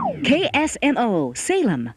KSMO Salem.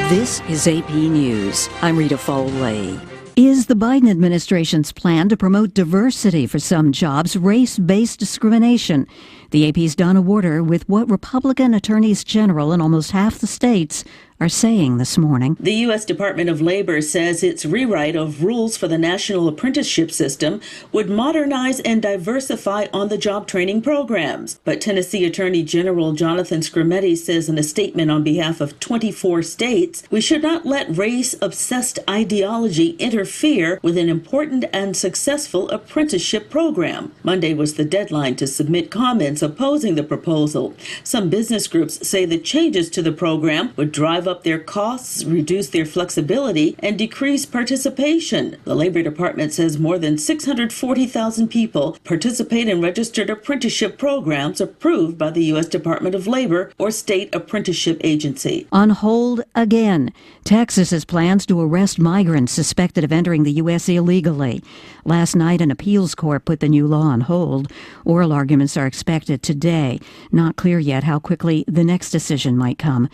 This is AP News. I'm Rita Foley. Is the Biden administration's plan to promote diversity for some jobs race-based discrimination? The AP's Donna Warder with what Republican attorneys general in almost half the states are saying this morning. The U.S. Department of Labor says its rewrite of rules for the national apprenticeship system would modernize and diversify on-the-job training programs. But Tennessee Attorney General Jonathan Skrmetti says in a statement on behalf of 24 states, we should not let race-obsessed ideology interfere with an important and successful apprenticeship program. Monday was the deadline to submit comments opposing the proposal. Some business groups say the changes to the program would drive up their costs, reduce their flexibility, and decrease participation. The Labor Department says more than 640,000 people participate in registered apprenticeship programs approved by the U.S. Department of Labor or state apprenticeship agency. On hold again. Texas has plans to arrest migrants suspected of entering the U.S. illegally. Last night, an appeals court put the new law on hold. Oral arguments are expected today. Not clear yet how quickly the next decision might come.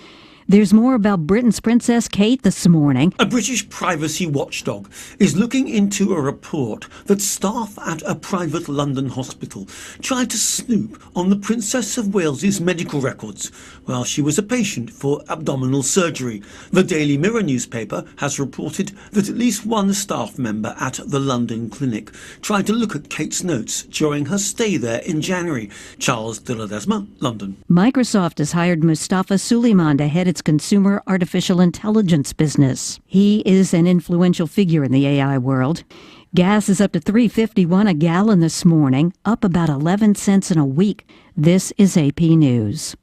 There's more about Britain's Princess Kate this morning. A British privacy watchdog is looking into a report that staff at a private London hospital tried to snoop on the Princess of Wales's medical records while she was a patient for abdominal surgery. The Daily Mirror newspaper has reported that at least one staff member at the London clinic tried to look at Kate's notes during her stay there in January. Charles de Ledesma, London. Microsoft has hired Mustafa Suleyman to head its consumer artificial intelligence business. He is an influential figure in the AI world. Gas is up to $3.51 a gallon this morning, up about 11 cents in a week. This is AP News.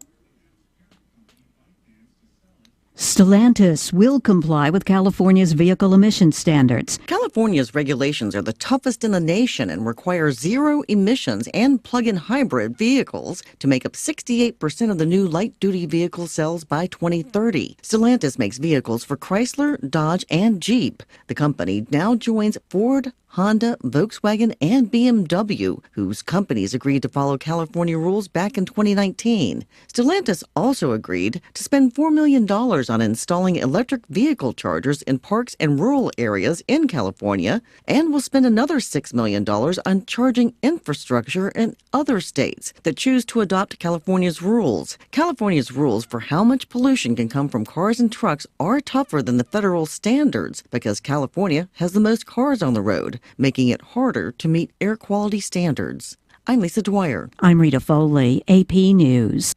Stellantis will comply with California's vehicle emission standards. California's regulations are the toughest in the nation and require zero emissions and plug-in hybrid vehicles to make up 68% of the new light-duty vehicle sales by 2030. Stellantis makes vehicles for Chrysler, Dodge, and Jeep. The company now joins Ford, Honda, Volkswagen, and BMW, whose companies agreed to follow California rules back in 2019. Stellantis also agreed to spend $4 million on installing electric vehicle chargers in parks and rural areas in California, and will spend another $6 million on charging infrastructure in other states that choose to adopt California's rules. California's rules for how much pollution can come from cars and trucks are tougher than the federal standards because California has the most cars on the road, making it harder to meet air quality standards. I'm Lisa Dwyer. I'm Rita Foley, AP News.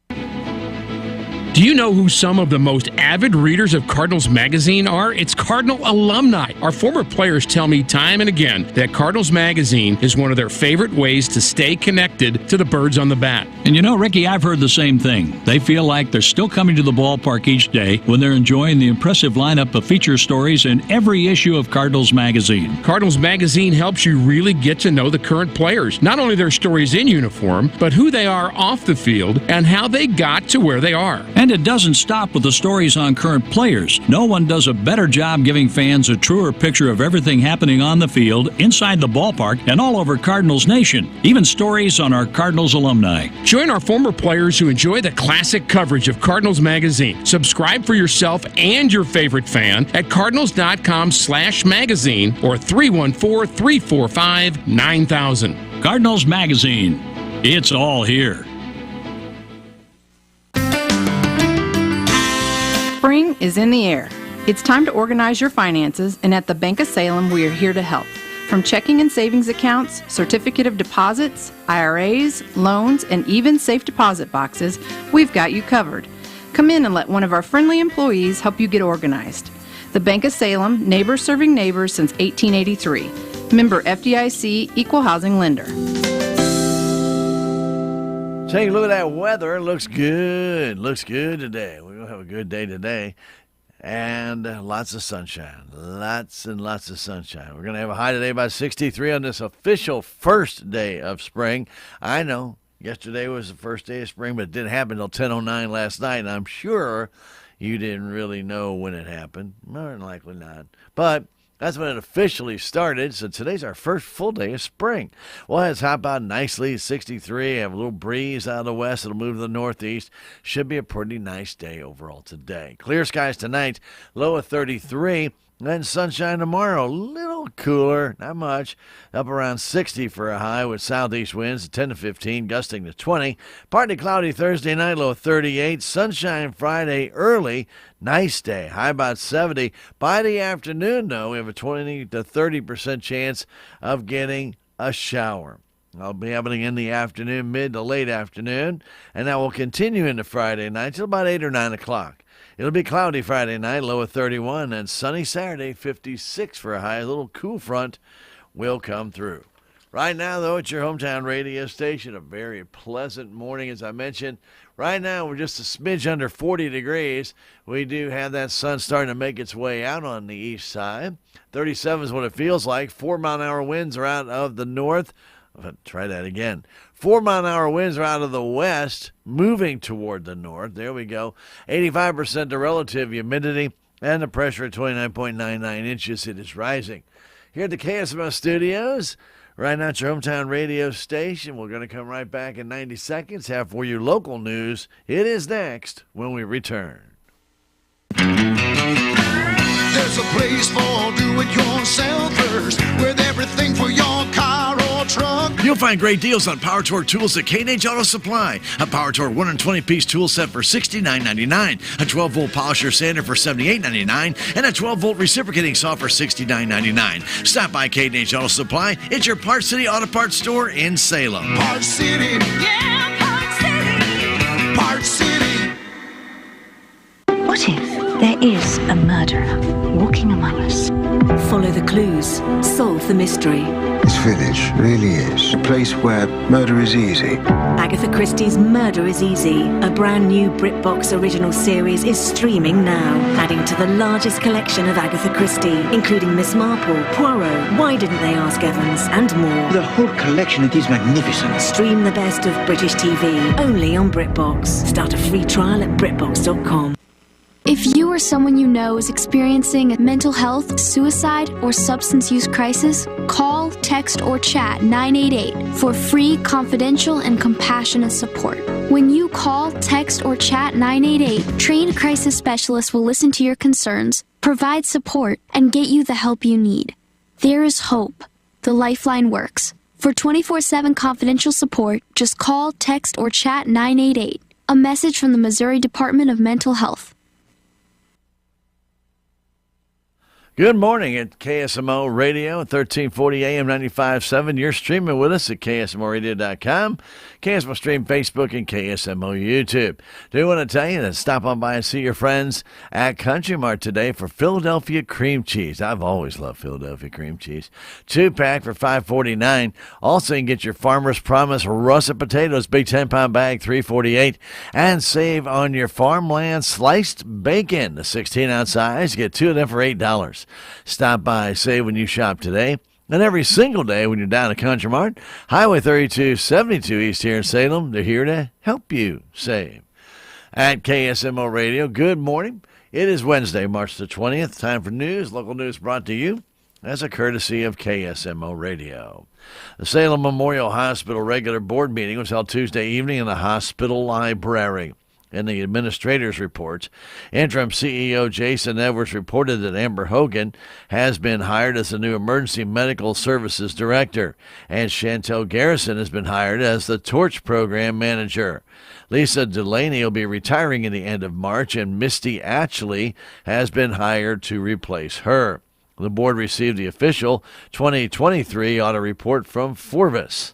Do you know who some of the most avid readers of Cardinals Magazine are? It's Cardinal alumni. Our former players tell me time and again that Cardinals Magazine is one of their favorite ways to stay connected to the birds on the bat. And you know, Ricky, I've heard the same thing. They feel like they're still coming to the ballpark each day when they're enjoying the impressive lineup of feature stories in every issue of Cardinals Magazine. Cardinals Magazine helps you really get to know the current players, not only their stories in uniform, but who they are off the field and how they got to where they are. And it doesn't stop with the stories on current players. No one does a better job giving fans a truer picture of everything happening on the field, inside the ballpark, and all over Cardinals Nation. Even stories on our Cardinals alumni. Join our former players who enjoy the classic coverage of Cardinals Magazine. Subscribe for yourself and your favorite fan at cardinals.com/magazine or 314-345-9000. Cardinals Magazine. It's all here. Spring is in the air. It's time to organize your finances, and at the Bank of Salem, we are here to help. From checking and savings accounts, certificate of deposits, IRAs, loans, and even safe deposit boxes, we've got you covered. Come in and let one of our friendly employees help you get organized. The Bank of Salem, neighbors serving neighbors since 1883. Member FDIC, Equal Housing Lender. Take a look at that weather. It looks good. Looks good today. We're going to have a good day today. And lots of sunshine. Lots and lots of sunshine. We're going to have a high today by 63 on this official first day of spring. I know yesterday was the first day of spring, but it didn't happen until 10:09 last night. And I'm sure you didn't really know when it happened. More than likely not. But That's when it officially started, so today's our first full day of spring. Well, it's hop out nicely, 63, have a little breeze out of the west, it'll move to the northeast. Should be a pretty nice day overall today. Clear skies tonight, low of 33. Then sunshine tomorrow, a little cooler, not much, up around 60 for a high with southeast winds 10 to 15, gusting to 20. Partly cloudy Thursday night, low of 38. Sunshine Friday early, nice day, high about 70. By the afternoon, though, we have a 20 to 30% chance of getting a shower. I'll be happening in the afternoon, mid to late afternoon, and that will continue into Friday night till about 8 or 9 o'clock. It'll be cloudy Friday night, low of 31, and sunny Saturday, 56 for a high. A little cool front will come through. Right now, though, it's your hometown radio station. A very pleasant morning, as I mentioned. Right now, we're just a smidge under 40 degrees. We do have that sun starting to make its way out on the east side. 37 is what it feels like. 4-mile-an-hour winds are out of the north. Try that again. 4-mile-an-hour winds are out of the west, moving toward the north. There we go. 85% the relative humidity, and the pressure at 29.99 inches. It is rising. Here at the KSMO studios, right now at your hometown radio station. We're going to come right back in 90 seconds, have for you local news. It is next when we return. There's a place for do-it-yourselfers with everything for your car or truck. You'll find great deals on Power Tour tools at K&H Auto Supply. A Power Tour 120-piece tool set for $69.99, a 12-volt polisher sander for $78.99, and a 12-volt reciprocating saw for $69.99. Stop by K&H Auto Supply. It's your Parts City Auto Parts store in Salem. Parts City. Yeah, Parts City. Parts City. What if there is a murderer walking among us? Follow the clues. Solve the mystery. This village really is a place where murder is easy. Agatha Christie's Murder is Easy, a brand new BritBox original series, is streaming now, adding to the largest collection of Agatha Christie, including Miss Marple, Poirot, Why Didn't They Ask Evans, and more. The whole collection, it is magnificent. Stream the best of British TV, only on BritBox. Start a free trial at BritBox.com. If you or someone you know is experiencing a mental health, suicide, or substance use crisis, call, text, or chat 988 for free, confidential, and compassionate support. When you call, text, or chat 988, trained crisis specialists will listen to your concerns, provide support, and get you the help you need. There is hope. The Lifeline works. For 24/7 confidential support, just call, text, or chat 988. A message from the Missouri Department of Mental Health. Good morning at KSMO Radio, 1340 AM 95.7. You're streaming with us at KSMORadio.com, KSMO Stream Facebook, and KSMO YouTube. Do want to tell you to stop on by and see your friends at Country Mart today for Philadelphia cream cheese. I've always loved Philadelphia cream cheese. 2-pack for $5.49. Also, you can get your Farmer's Promise russet potatoes, big 10-pound bag, $3.48. And save on your farmland sliced bacon, the 16-ounce size. Get 2 of them for $8. Stop by, save when you shop today. And every single day when you're down at Country Mart, Highway 3272 East here in Salem, they're here to help you save. At KSMO Radio, good morning. It is Wednesday, March the 20th. Time for news. Local news brought to you as a courtesy of KSMO Radio. The Salem Memorial Hospital regular board meeting was held Tuesday evening in the hospital library. In the administrator's reports, interim CEO Jason Edwards reported that Amber Hogan has been hired as the new Emergency Medical Services Director, and Chantel Garrison has been hired as the Torch Program Manager. Lisa Delaney will be retiring in the end of March, and Misty Atchley has been hired to replace her. The board received the official 2023 audit report from Forbes.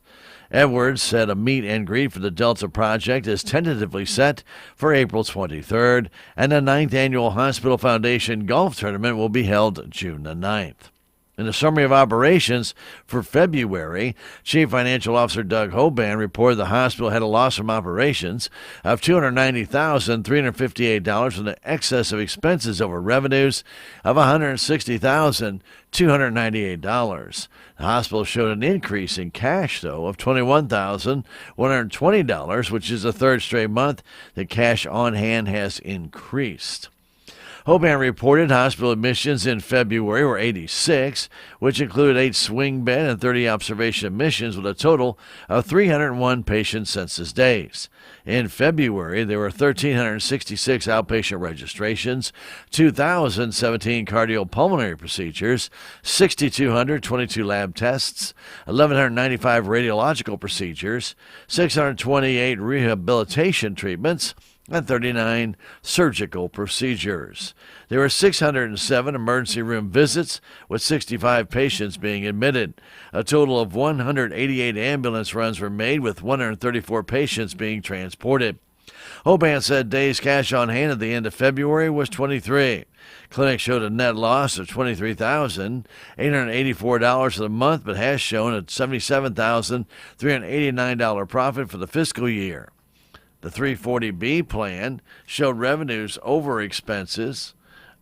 Edwards said a meet and greet for the Delta Project is tentatively set for April 23rd, and the 9th Annual Hospital Foundation Golf Tournament will be held June the 9th. In the summary of operations for February, Chief Financial Officer Doug Hoban reported the hospital had a loss from operations of $290,358 and an excess of expenses over revenues of $160,298. The hospital showed an increase in cash, though, of $21,120, which is the third straight month that cash on hand has increased. Hoban reported hospital admissions in February were 86, which included 8 swing bed and 30 observation admissions with a total of 301 patient census days. In February, there were 1,366 outpatient registrations, 2,017 cardiopulmonary procedures, 6,222 lab tests, 1,195 radiological procedures, 628 rehabilitation treatments, and 39 surgical procedures. There were 607 emergency room visits, with 65 patients being admitted. A total of 188 ambulance runs were made, with 134 patients being transported. Hoban said days cash on hand at the end of February was 23. Clinic showed a net loss of $23,884 for the month, but has shown a $77,389 profit for the fiscal year. The 340B plan showed revenues over expenses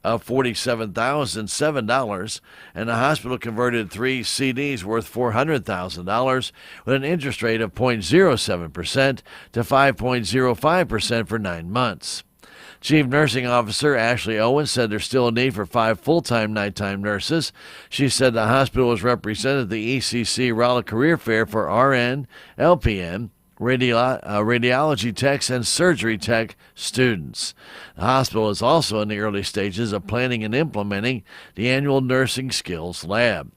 of $47,007, and the hospital converted 3 CDs worth $400,000 with an interest rate of 0.07% to 5.05% for 9 months. Chief Nursing Officer Ashley Owens said there's still a need for 5 full-time nighttime nurses. She said the hospital was represented at the ECC Raleigh Career Fair for RN, LPN, radiology techs, and surgery tech students. The hospital is also in the early stages of planning and implementing the annual Nursing Skills Lab.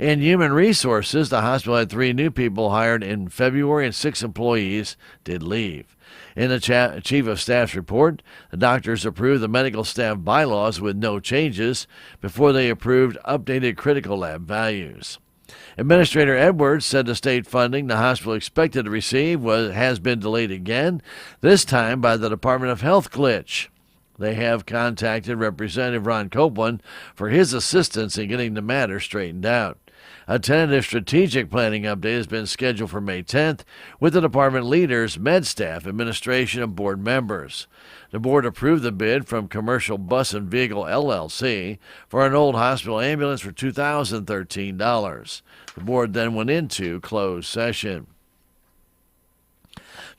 In human resources, the hospital had 3 new people hired in February and 6 employees did leave. In the Chief of Staff's report, the doctors approved the medical staff bylaws with no changes before they approved updated critical lab values. Administrator Edwards said the state funding the hospital expected to receive has been delayed again, this time by the Department of Health glitch. They have contacted Representative Ron Copeland for his assistance in getting the matter straightened out. A tentative strategic planning update has been scheduled for May 10th with the department leaders, med staff, administration, and board members. The board approved the bid from Commercial Bus and Vehicle LLC for an old hospital ambulance for $2,013. The board then went into closed session.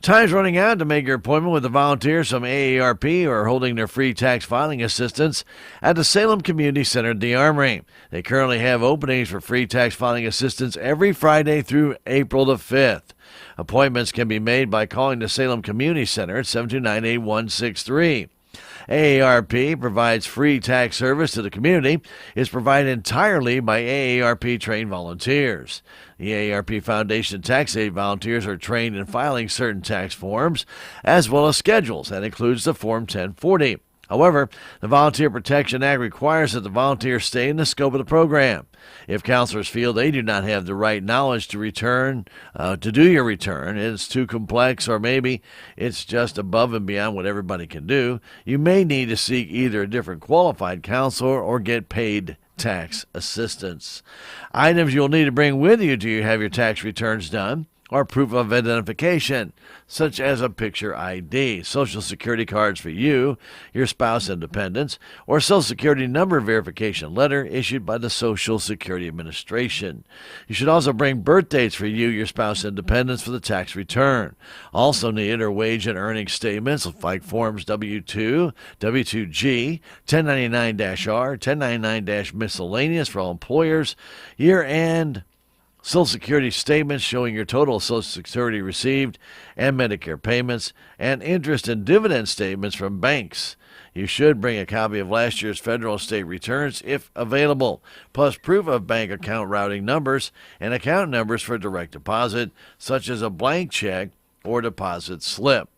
Time's running out to make your appointment with the volunteers from AARP who are holding their free tax filing assistance at the Salem Community Center at the Armory. They currently have openings for free tax filing assistance every Friday through April the 5th. Appointments can be made by calling the Salem Community Center at 729-8163. AARP provides free tax service to the community. It's provided entirely by AARP-trained volunteers. The AARP Foundation tax aid volunteers are trained in filing certain tax forms as well as schedules. That includes the Form 1040. However, the Volunteer Protection Act requires that the volunteers stay in the scope of the program. If counselors feel they do not have the right knowledge to do your return, it's too complex, or maybe it's just above and beyond what everybody can do, you may need to seek either a different qualified counselor or get paid tax assistance. Items you'll need to bring with you to have your tax returns done or proof of identification, such as a picture ID, Social Security cards for you, your spouse, and dependents, or Social Security number verification letter issued by the Social Security Administration. You should also bring birth dates for you, your spouse, and dependents for the tax return. Also needed are wage and earning statements like Forms W-2, W-2G, 1099-R, 1099-miscellaneous for all employers, year-end Social Security statements showing your total Social Security received and Medicare payments, and interest and dividend statements from banks. You should bring a copy of last year's federal and state returns if available, plus proof of bank account routing numbers and account numbers for direct deposit, such as a blank check or deposit slip.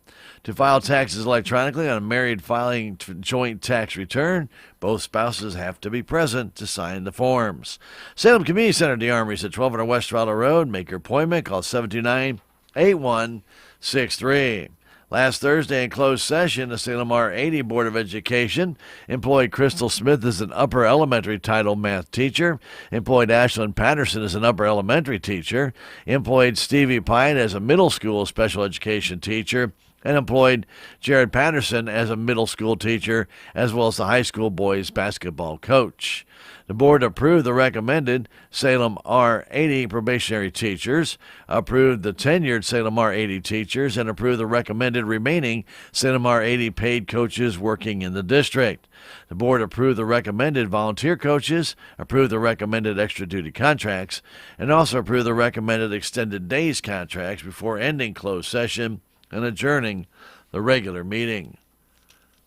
To file taxes electronically on a married filing joint tax return, both spouses have to be present to sign the forms. Salem Community Center, the Armory, is at 1200 West Raleigh Road. Make your appointment. Call 729-8163. Last Thursday in closed session, the Salem R80 Board of Education employed Crystal Smith as an upper elementary title math teacher, employed Ashlyn Patterson as an upper elementary teacher, employed Stevie Pine as a middle school special education teacher, and employed Jared Patterson as a middle school teacher as well as the high school boys basketball coach. The board approved the recommended Salem R80 probationary teachers, approved the tenured Salem R80 teachers, and approved the recommended remaining Salem R80 paid coaches working in the district. The board approved the recommended volunteer coaches, approved the recommended extra duty contracts, and also approved the recommended extended days contracts before ending closed session and adjourning the regular meeting.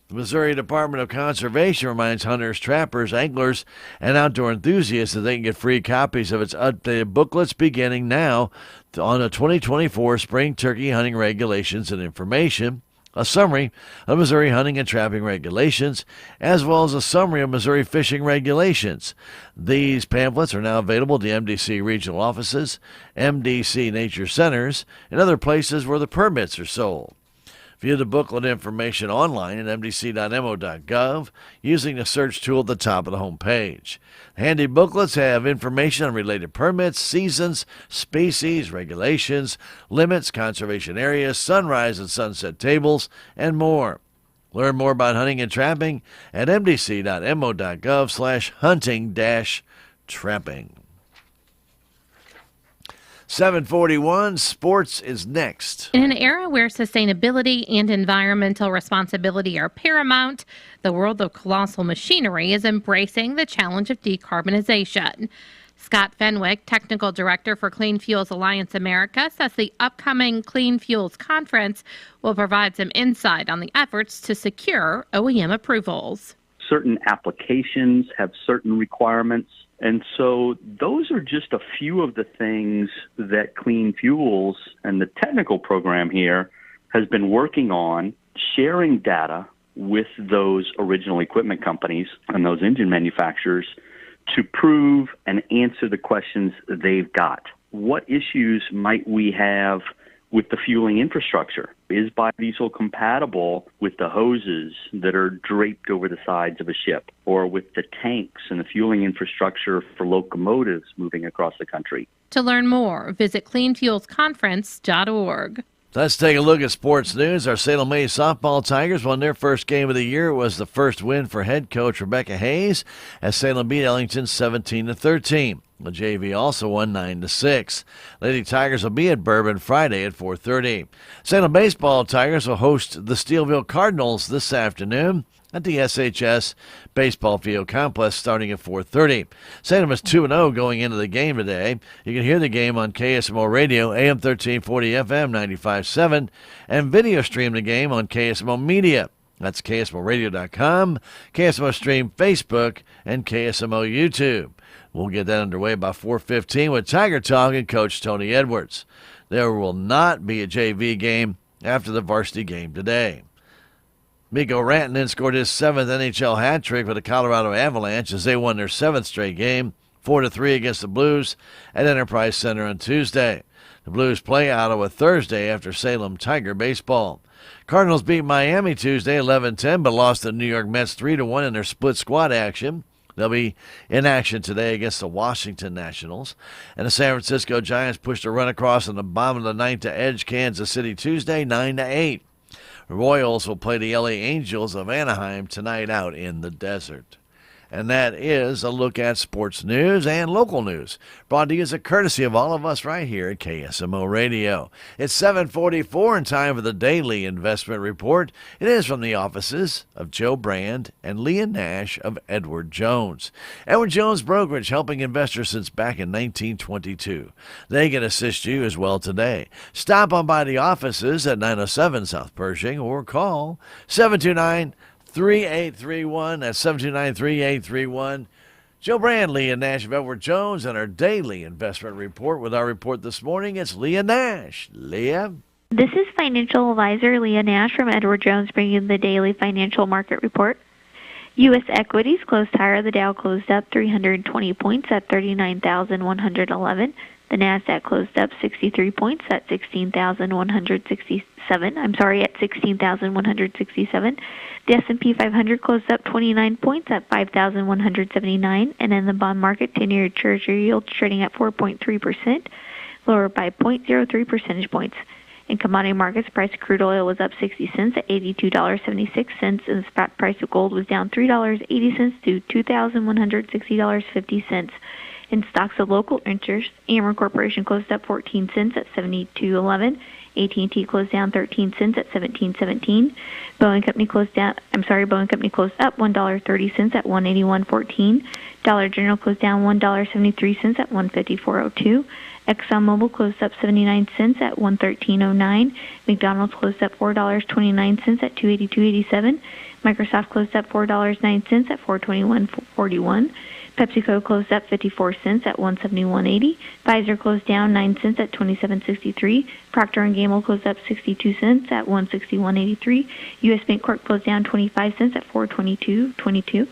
The Missouri Department of Conservation reminds hunters, trappers, anglers, and outdoor enthusiasts that they can get free copies of its updated booklets beginning now on the 2024 Spring Turkey Hunting Regulations and Information, a summary of Missouri hunting and trapping regulations, as well as a summary of Missouri fishing regulations. These pamphlets are now available to MDC regional offices, MDC nature centers, and other places where the permits are sold. View the booklet information online at mdc.mo.gov using the search tool at the top of the home page. Handy booklets have information on related permits, seasons, species, regulations, limits, conservation areas, sunrise and sunset tables, and more. Learn more about hunting and trapping at mdc.mo.gov/hunting-trapping. 741 Sports is next. In an era where sustainability and environmental responsibility are paramount, the world of colossal machinery is embracing the challenge of decarbonization. Scott Fenwick, Technical Director for Clean Fuels Alliance America, says the upcoming Clean Fuels Conference will provide some insight on the efforts to secure OEM approvals. Certain applications have certain requirements. And so those are just a few of the things that Clean Fuels and the technical program here has been working on, sharing data with those original equipment companies and those engine manufacturers to prove and answer the questions they've got. What issues might we have with the fueling infrastructure? Is biodiesel compatible with the hoses that are draped over the sides of a ship, or with the tanks and the fueling infrastructure for locomotives moving across the country? To learn more, visit cleanfuelsconference.org. Let's take a look at sports news. Our Salem May softball Tigers won their first game of the year. It was the first win for head coach Rebecca Hayes as Salem beat Ellington 17-13. The JV also won 9-6. Lady Tigers will be at Bourbon Friday at 4:30. Salem baseball Tigers will host the Steelville Cardinals this afternoon at the SHS Baseball Field Complex starting at 4:30. Salem is 2-0 going into the game today. You can hear the game on KSMO Radio, AM 1340, FM 95.7, and video stream the game on KSMO Media. That's KSMORadio.com, KSMO Stream Facebook, and KSMO YouTube. We'll get that underway by 4:15 with Tiger Talk and Coach Tony Edwards. There will not be a JV game after the varsity game today. Mikko Rantanen scored his 7th NHL hat trick for the Colorado Avalanche as they won their 7th straight game, 4-3 against the Blues at Enterprise Center on Tuesday. The Blues play Ottawa Thursday after Salem Tiger baseball. Cardinals beat Miami Tuesday 11-10 but lost the New York Mets 3-1 in their split squad action. They'll be in action today against the Washington Nationals. And the San Francisco Giants pushed a run across in the bottom of the ninth to edge Kansas City Tuesday 9-8. The Royals will play the LA Angels of Anaheim tonight out in the desert. And that is a look at sports news and local news, brought to you as a courtesy of all of us right here at KSMO Radio. It's 7:44 and time for the Daily Investment Report. It is from the offices of Joe Brand and Leah Nash of Edward Jones. Edward Jones Brokerage, helping investors since back in 1922. They can assist you as well today. Stop on by the offices at 907 South Pershing or call 729-3831. That's 729-3831. Joe Brand, Leah Nash of Edward Jones, and our daily investment report. With our report this morning, it's Leah Nash. Leah? This is financial advisor Leah Nash from Edward Jones bringing you the daily financial market report. U.S. equities closed higher. The Dow closed up 320 points at 39,111. The Nasdaq closed up 63 points at 16,167. At 16,167. The S&P 500 closed up 29 points at 5,179. And in the bond market, 10-year Treasury yield trading at 4.3%, lower by 0.03 percentage points. In commodity markets, price of crude oil was up 60 cents at $82.76, and the spot price of gold was down $3.80 to $2,160.50. In stocks of local interest, Ameren Corporation closed up 14 cents at 72.11. AT&T closed down 13 cents at 17.17. Boeing Company closed up $1.30 at 181.14. Dollar General closed down $1.73 at 154.02. ExxonMobil closed up 79 cents at 113.09. McDonald's closed up $4.29 at 282.87. Microsoft closed up $4.09 at 421.41. PepsiCo closed up 54 cents at 171.80. Pfizer closed down 9 cents at 27.63. Procter & Gamble closed up 62 cents at 161.83. U.S. Bancorp closed down 25 cents at 422.22.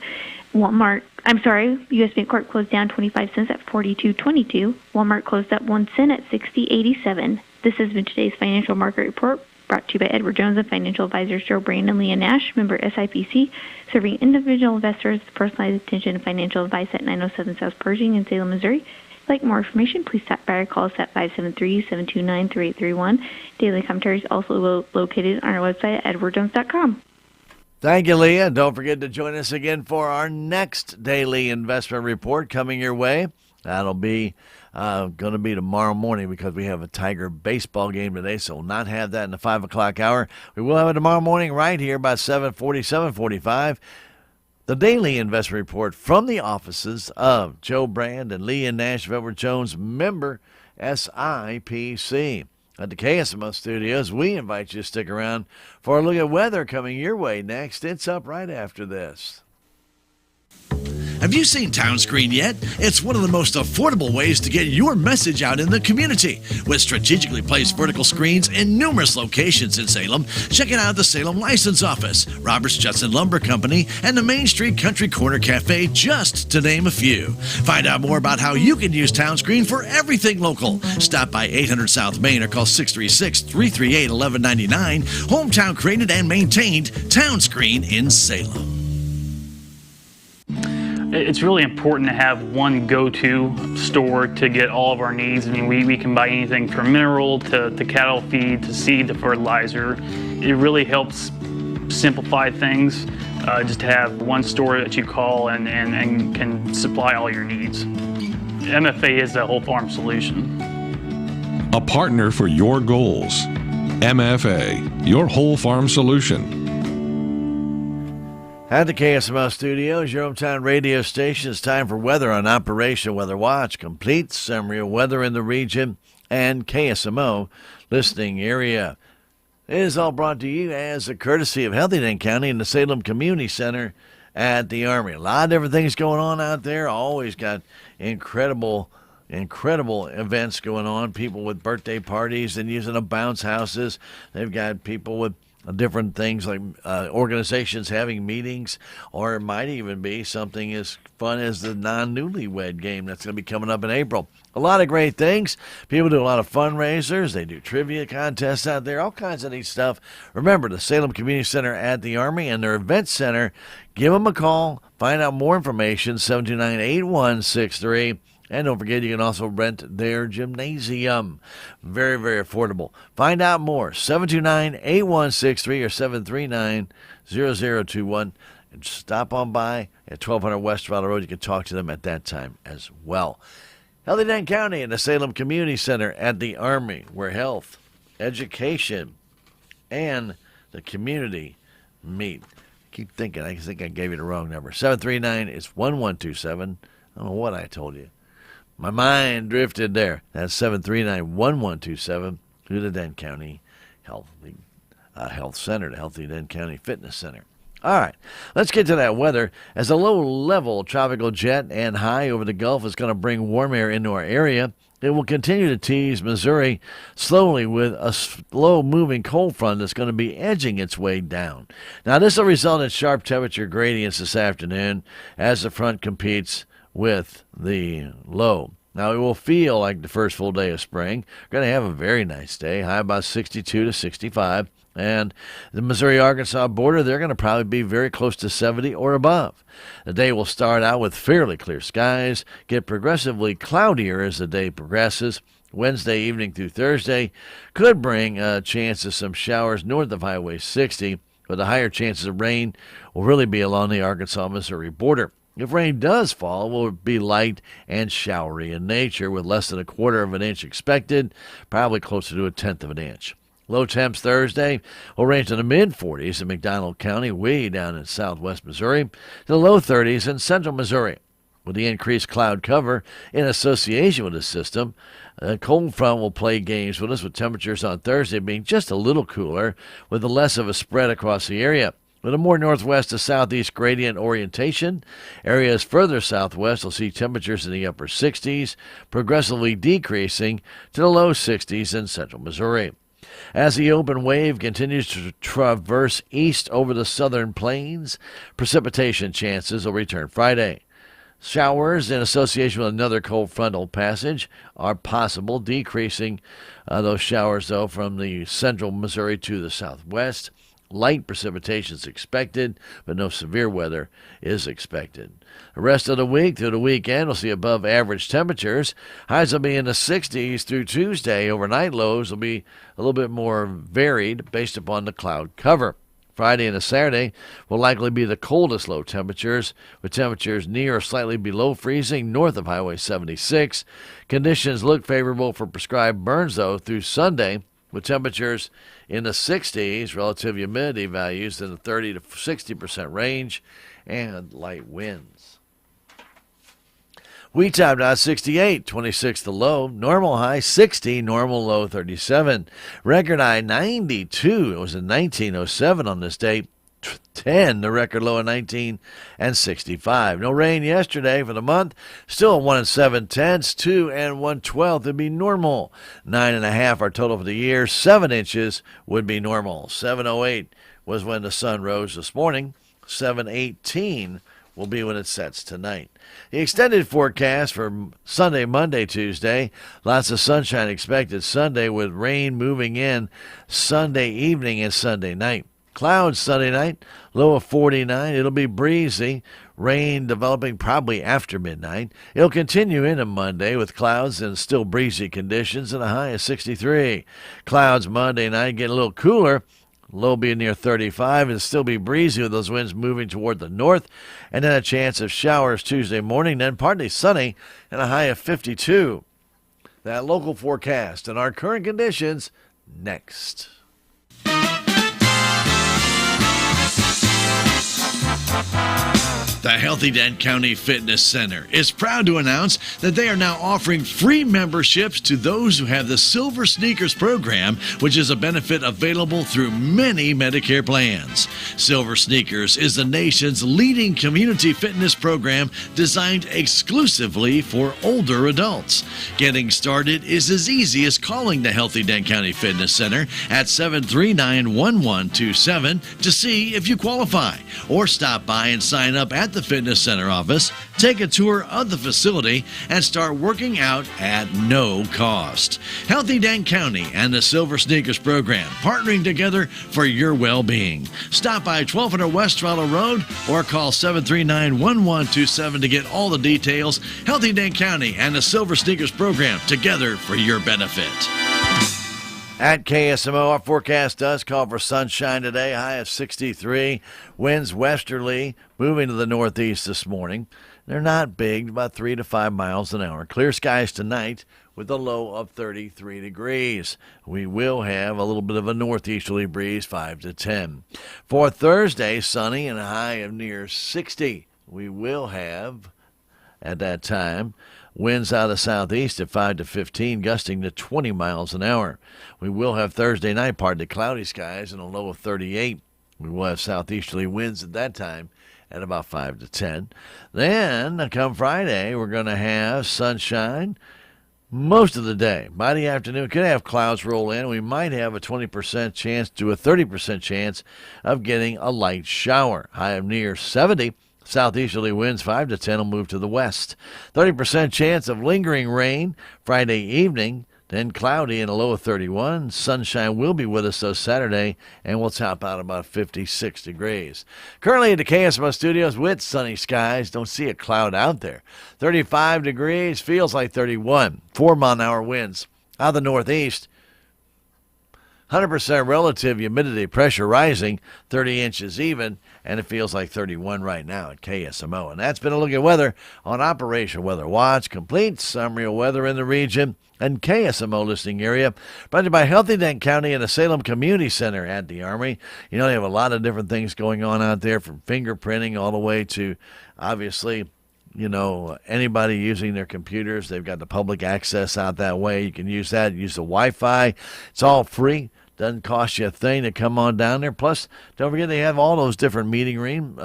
U.S. Bancorp closed down 25 cents at 42.22. Walmart closed up 1 cent at 60.87. This has been today's financial market report, brought to you by Edward Jones and financial advisors Joe Brand and Leah Nash, member SIPC, serving individual investors with personalized attention and financial advice at 907 South Pershing in Salem, Missouri. If you'd like more information, please stop by or call us at 573-729-3831. Daily commentary is also located on our website at edwardjones.com. Thank you, Leah. Don't forget to join us again for our next daily investment report coming your way. That'll be going to be tomorrow morning because we have a Tiger baseball game today, so we'll not have that in the 5 o'clock hour. We will have it tomorrow morning right here by 7:40, 7:45. The daily investment report from the offices of Joe Brand and Leah Nash of Edward Jones, member SIPC. At the KSMO studios, we invite you to stick around for a look at weather coming your way next. It's up right after this. Have you seen Town Screen yet? It's one of the most affordable ways to get your message out in the community. With strategically placed vertical screens in numerous locations in Salem, check it out at the Salem License Office, Roberts Judson Lumber Company, and the Main Street Country Corner Cafe, just to name a few. Find out more about how you can use Town Screen for everything local. Stop by 800 South Main or call 636-338-1199. Hometown created and maintained, Town Screen in Salem. It's really important to have one go-to store to get all of our needs. I mean, we can buy anything from mineral to cattle feed to seed to fertilizer. It really helps simplify things just to have one store that you call and can supply all your needs. MFA is the whole farm solution. A partner for your goals. MFA, your whole farm solution. At the KSMO studios, your hometown radio station, it's time for weather on Operation Weather Watch. Complete summary of weather in the region and KSMO listening area. It is all brought to you as a courtesy of Healthy County and the Salem Community Center at the Army. A lot of different things going on out there. Always got incredible events going on. People with birthday parties and using the bounce houses. They've got people with different things like organizations having meetings, or it might even be something as fun as the non-newlywed game that's going to be coming up in April. A lot of great things. People do a lot of fundraisers. They do trivia contests out there, all kinds of neat stuff. Remember, the Salem Community Center at the Army and their event center. Give them a call. Find out more information, 729-8163. And don't forget, you can also rent their gymnasium. Very, very affordable. Find out more, 729-8163 or 739-0021. And stop on by at 1200 West Valley Road. You can talk to them at that time as well. Healthy Denton County and the Salem Community Center at the Army, where health, education, and the community meet. Keep thinking. I think I gave you the wrong number. 739 is 1127. I don't know what I told you. My mind drifted there. That's 739-1127 to the Denton County Health Center, the Healthy Denton County Fitness Center. All right, let's get to that weather. As a low-level tropical jet and high over the Gulf is going to bring warm air into our area, it will continue to tease Missouri slowly with a slow-moving cold front that's going to be edging its way down. Now, this will result in sharp temperature gradients this afternoon as the front competes with the low. Now, it will feel like the first full day of spring. We're going to have a very nice day, high about 62 to 65. And the Missouri-Arkansas border, they're going to probably be very close to 70 or above. The day will start out with fairly clear skies, get progressively cloudier as the day progresses, Wednesday evening through Thursday could bring a chance of some showers north of Highway 60, but the higher chances of rain will really be along the Arkansas-Missouri border. If rain does fall, it will be light and showery in nature, with less than 1/4 of an inch expected, probably closer to 1/10 of an inch. Low temps Thursday will range in the mid-40s in McDonald County, way down in southwest Missouri, to the low 30s in central Missouri. With the increased cloud cover in association with the system, a cold front will play games with us, with temperatures on Thursday being just a little cooler, with less of a spread across the area. With a more northwest to southeast gradient orientation, areas further southwest will see temperatures in the upper 60s, progressively decreasing to the low 60s in central Missouri. As the open wave continues to traverse east over the southern plains, precipitation chances will return Friday. Showers in association with another cold frontal passage are possible, decreasing those showers, though, from the central Missouri to the southwest. Light precipitation is expected, but no severe weather is expected. The rest of the week through the weekend, we'll see above average temperatures. Highs will be in the 60s through Tuesday. Overnight lows will be a little bit more varied based upon the cloud cover. Friday and Saturday will likely be the coldest low temperatures, with temperatures near or slightly below freezing north of Highway 76. Conditions look favorable for prescribed burns, though, through Sunday, with temperatures in the 60s, relative humidity values in the 30 to 60% range, and light winds. We topped out 68, 26 the low, normal high 60, normal low 37. Record high 92, it was in 1907 on this date. 10, the record low of 19, and 65. No rain yesterday for the month. Still 1 7/10, 2 1/12 would be normal. 9.5 our total for the year. 7 inches would be normal. 7:08 was when the sun rose this morning. 7:18 will be when it sets tonight. The extended forecast for Sunday, Monday, Tuesday. Lots of sunshine expected Sunday, with rain moving in Sunday evening and Sunday night. Clouds Sunday night, low of 49. It'll be breezy. Rain developing probably after midnight. It'll continue into Monday with clouds and still breezy conditions, and a high of 63. Clouds Monday night, getting a little cooler. Low being near 35, and still be breezy with those winds moving toward the north. And then a chance of showers Tuesday morning, then partly sunny, and a high of 52. That local forecast and our current conditions next. The Healthy Dent County Fitness Center is proud to announce that they are now offering free memberships to those who have the Silver Sneakers program, which is a benefit available through many Medicare plans. Silver Sneakers is the nation's leading community fitness program designed exclusively for older adults. Getting started is as easy as calling the Healthy Dent County Fitness Center at 739-1127 to see if you qualify, or stop by and sign up at the Fitness Center office, take a tour of the facility, and start working out at no cost. Healthy Dent County and the Silver Sneakers program, partnering together for your well-being. Stop by 1200 West Trello Road or call 739-1127 to get all the details. Healthy Dent County and the Silver Sneakers program, together for your benefit. At KSMO, our forecast does call for sunshine today, high of 63. Winds westerly, moving to the northeast this morning. They're not big, about 3 to 5 miles an hour. Clear skies tonight with a low of 33 degrees. We will have a little bit of a northeasterly breeze, 5 to 10. For Thursday, sunny and a high of near 60. We will have, at that time, winds out of the southeast at 5 to 15, gusting to 20 miles an hour. We will have Thursday night partly cloudy skies and a low of 38. We will have southeasterly winds at that time at about 5 to 10. Then, come Friday, we're going to have sunshine most of the day. By the afternoon, could have clouds roll in. We might have a 20% chance to a 30% chance of getting a light shower. High of near 70. Southeasterly winds 5 to 10 will move to the west. 30% chance of lingering rain Friday evening, then cloudy and a low of 31. Sunshine will be with us though Saturday, and we'll top out about 56 degrees. Currently at the KSMO studios with sunny skies. Don't see a cloud out there. 35 degrees, feels like 31. 4-mile-an-hour winds Out of the northeast, 100% relative humidity, pressure rising, 30 inches even, and it feels like 31 right now at KSMO. And that's been a look at weather on Operation Weather Watch. Complete summary of weather in the region and KSMO listening area. Brought to you by Healthy Dent County and the Salem Community Center at the Armory. You know, they have a lot of different things going on out there, from fingerprinting all the way to, obviously, you know, anybody using their computers. They've got the public access out that way. You can use that. Use the Wi-Fi. It's all free. Doesn't cost you a thing to come on down there. Plus, don't forget they have all those different meeting rooms.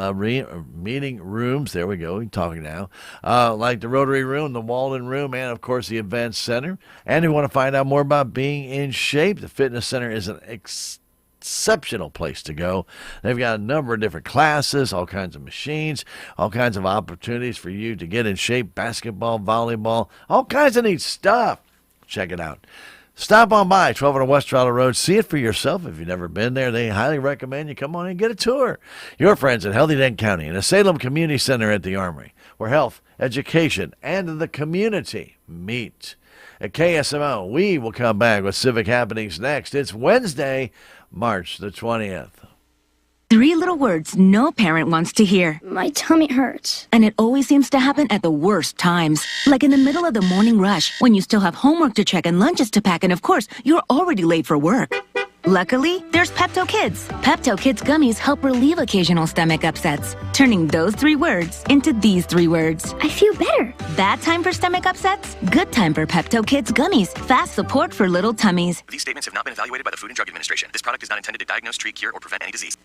There we go. We're talking now. Like the Rotary Room, the Walden Room, and, of course, the Event Center. And if you want to find out more about being in shape, the Fitness Center is an exceptional place to go. They've got a number of different classes, all kinds of machines, all kinds of opportunities for you to get in shape, basketball, volleyball, all kinds of neat stuff. Check it out. Stop on by 1200 West Trotter Road. See it for yourself. If you've never been there, they highly recommend you come on and get a tour. Your friends at Healthy Dent County and the Salem Community Center at the Armory, where health, education, and the community meet. At KSMO, we will come back with Civic Happenings next. It's Wednesday, March the 20th. 3 little words no parent wants to hear. My tummy hurts. And it always seems to happen at the worst times. Like in the middle of the morning rush, when you still have homework to check and lunches to pack, and of course, you're already late for work. Luckily, there's Pepto Kids. Pepto Kids gummies help relieve occasional stomach upsets, turning those 3 words into these 3 words. I feel better. Bad time for stomach upsets? Good time for Pepto Kids gummies. Fast support for little tummies. These statements have not been evaluated by the Food and Drug Administration. This product is not intended to diagnose, treat, cure, or prevent any disease.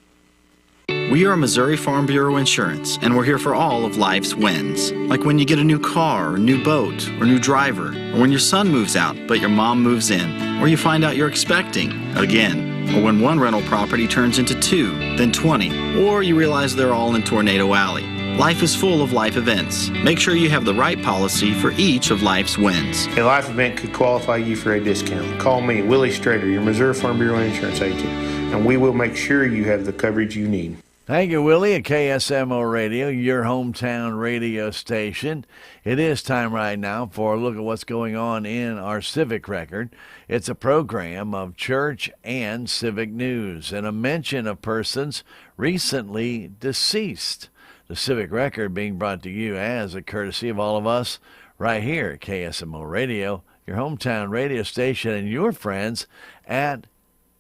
We are Missouri Farm Bureau Insurance, and we're here for all of life's wins. Like when you get a new car, or new boat, or new driver, or when your son moves out, but your mom moves in, or you find out you're expecting again, or when one rental property turns into 2, then 20, or you realize they're all in Tornado Alley. Life is full of life events. Make sure you have the right policy for each of life's wins. A life event could qualify you for a discount. Call me, Willie Strader, your Missouri Farm Bureau Insurance agent, and we will make sure you have the coverage you need. Thank you, Willie, at KSMO Radio, your hometown radio station. It is time right now for a look at what's going on in our civic record. It's a program of church and civic news and a mention of persons recently deceased. The civic record being brought to you as a courtesy of all of us right here at KSMO Radio, your hometown radio station, and your friends at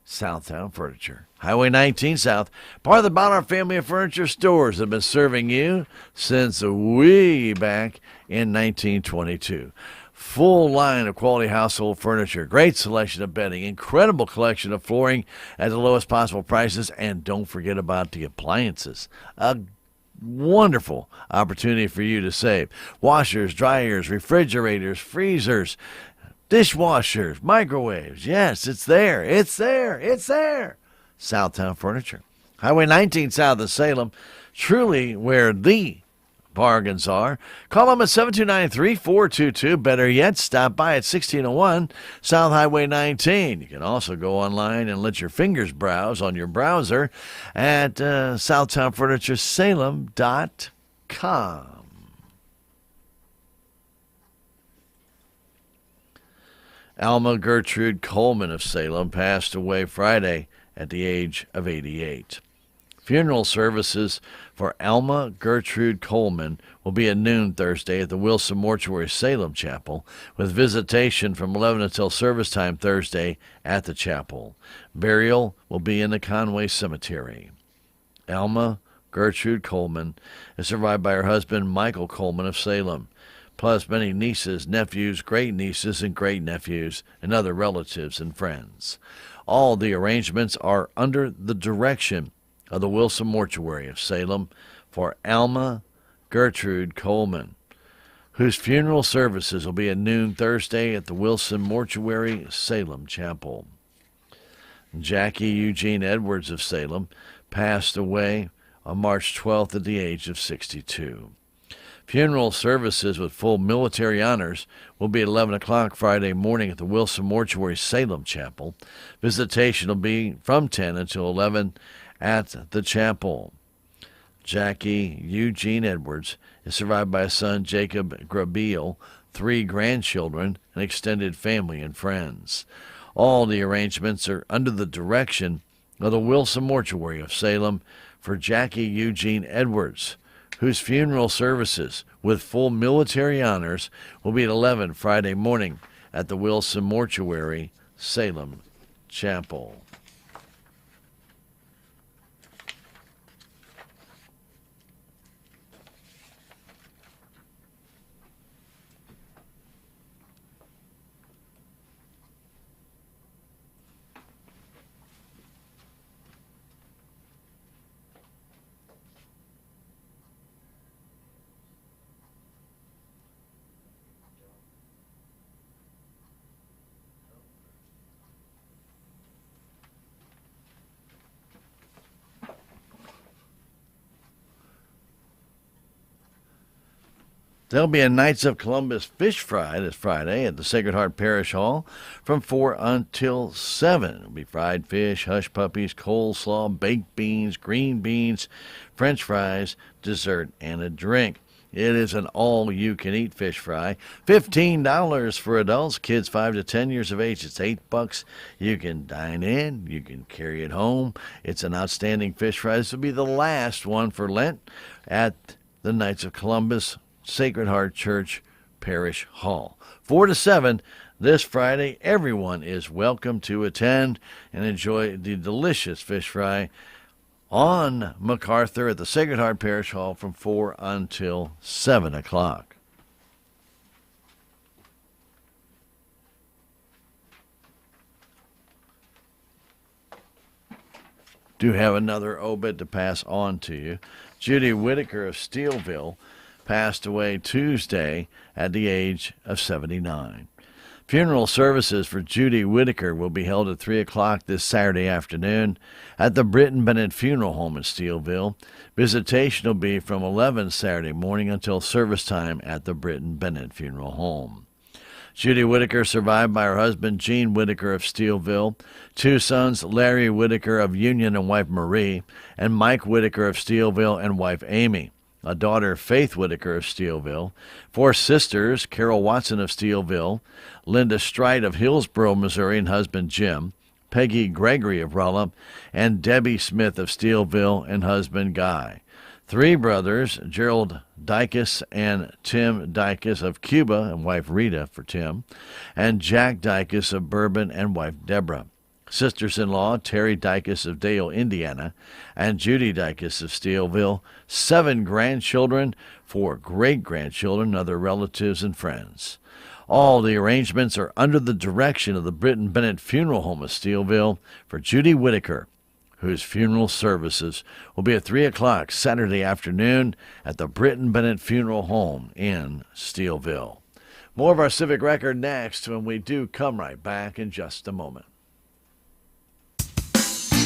Southtown Furniture. Highway 19 South, part of the Bonner family of furniture stores that have been serving you since way back in 1922. Full line of quality household furniture, great selection of bedding, incredible collection of flooring at the lowest possible prices, and don't forget about the appliances. A wonderful opportunity for you to save. Washers, dryers, refrigerators, freezers, dishwashers, microwaves. Yes, it's there. It's there. It's there. Southtown Furniture. Highway 19 south of Salem, truly where the bargains are. Call them at 729-3422. Better yet, stop by at 1601 South Highway 19. You can also go online and let your fingers browse on your browser at SouthtownFurnitureSalem.com. Alma Gertrude Coleman of Salem passed away Friday at the age of 88. Funeral services for Alma Gertrude Coleman will be at noon Thursday at the Wilson Mortuary Salem Chapel, with visitation from 11 until service time Thursday at the chapel. Burial will be in the Conway Cemetery. Alma Gertrude Coleman is survived by her husband Michael Coleman of Salem, plus many nieces, nephews, great-nieces, and great-nephews, and other relatives and friends. All the arrangements are under the direction of the Wilson Mortuary of Salem for Alma Gertrude Coleman, whose funeral services will be at noon Thursday at the Wilson Mortuary Salem Chapel. Jackie Eugene Edwards of Salem passed away on March 12th at the age of 62. Funeral services with full military honors will be at 11 o'clock Friday morning at the Wilson Mortuary Salem Chapel. Visitation will be from 10 until 11 at the chapel. Jackie Eugene Edwards is survived by a son, Jacob Grabiel, 3 grandchildren, and extended family and friends. All the arrangements are under the direction of the Wilson Mortuary of Salem for Jackie Eugene Edwards, whose funeral services with full military honors will be at 11 Friday morning at the Wilson Mortuary, Salem Chapel. There'll be a Knights of Columbus fish fry this Friday at the Sacred Heart Parish Hall from 4 until 7. It'll be fried fish, hush puppies, coleslaw, baked beans, green beans, French fries, dessert, and a drink. It is an all-you-can-eat fish fry. $15 for adults, kids 5 to 10 years of age. It's $8. You can dine in. You can carry it home. It's an outstanding fish fry. This will be the last one for Lent at the Knights of Columbus Sacred Heart Church Parish Hall. 4 to 7 this Friday. Everyone is welcome to attend and enjoy the delicious fish fry on MacArthur at the Sacred Heart Parish Hall from 4 until 7 o'clock. Do have another obit to pass on to you. Judy Whitaker of Steelville passed away Tuesday at the age of 79. Funeral services for Judy Whitaker will be held at 3 o'clock this Saturday afternoon at the Britton Bennett Funeral Home in Steelville. Visitation will be from 11 Saturday morning until service time at the Britton Bennett Funeral Home. Judy Whitaker survived by her husband, Gene Whitaker of Steelville, 2 sons, Larry Whitaker of Union and wife Marie, and Mike Whitaker of Steelville and wife Amy. A daughter, Faith Whitaker of Steelville, 4 sisters, Carol Watson of Steelville, Linda Strite of Hillsboro, Missouri, and husband Jim, Peggy Gregory of Rollup, and Debbie Smith of Steelville and husband Guy. 3 brothers, Gerald Dicus and Tim Dicus of Cuba and wife Rita for Tim, and Jack Dicus of Bourbon and wife Deborah. Sisters-in-law, Terry Dicus of Dale, Indiana, and Judy Dicus of Steelville. 7 grandchildren, 4 great-grandchildren, other relatives and friends. All the arrangements are under the direction of the Britton Bennett Funeral Home of Steelville for Judy Whitaker, whose funeral services will be at 3 o'clock Saturday afternoon at the Britton Bennett Funeral Home in Steelville. More of our Civic Record next when we do come right back in just a moment.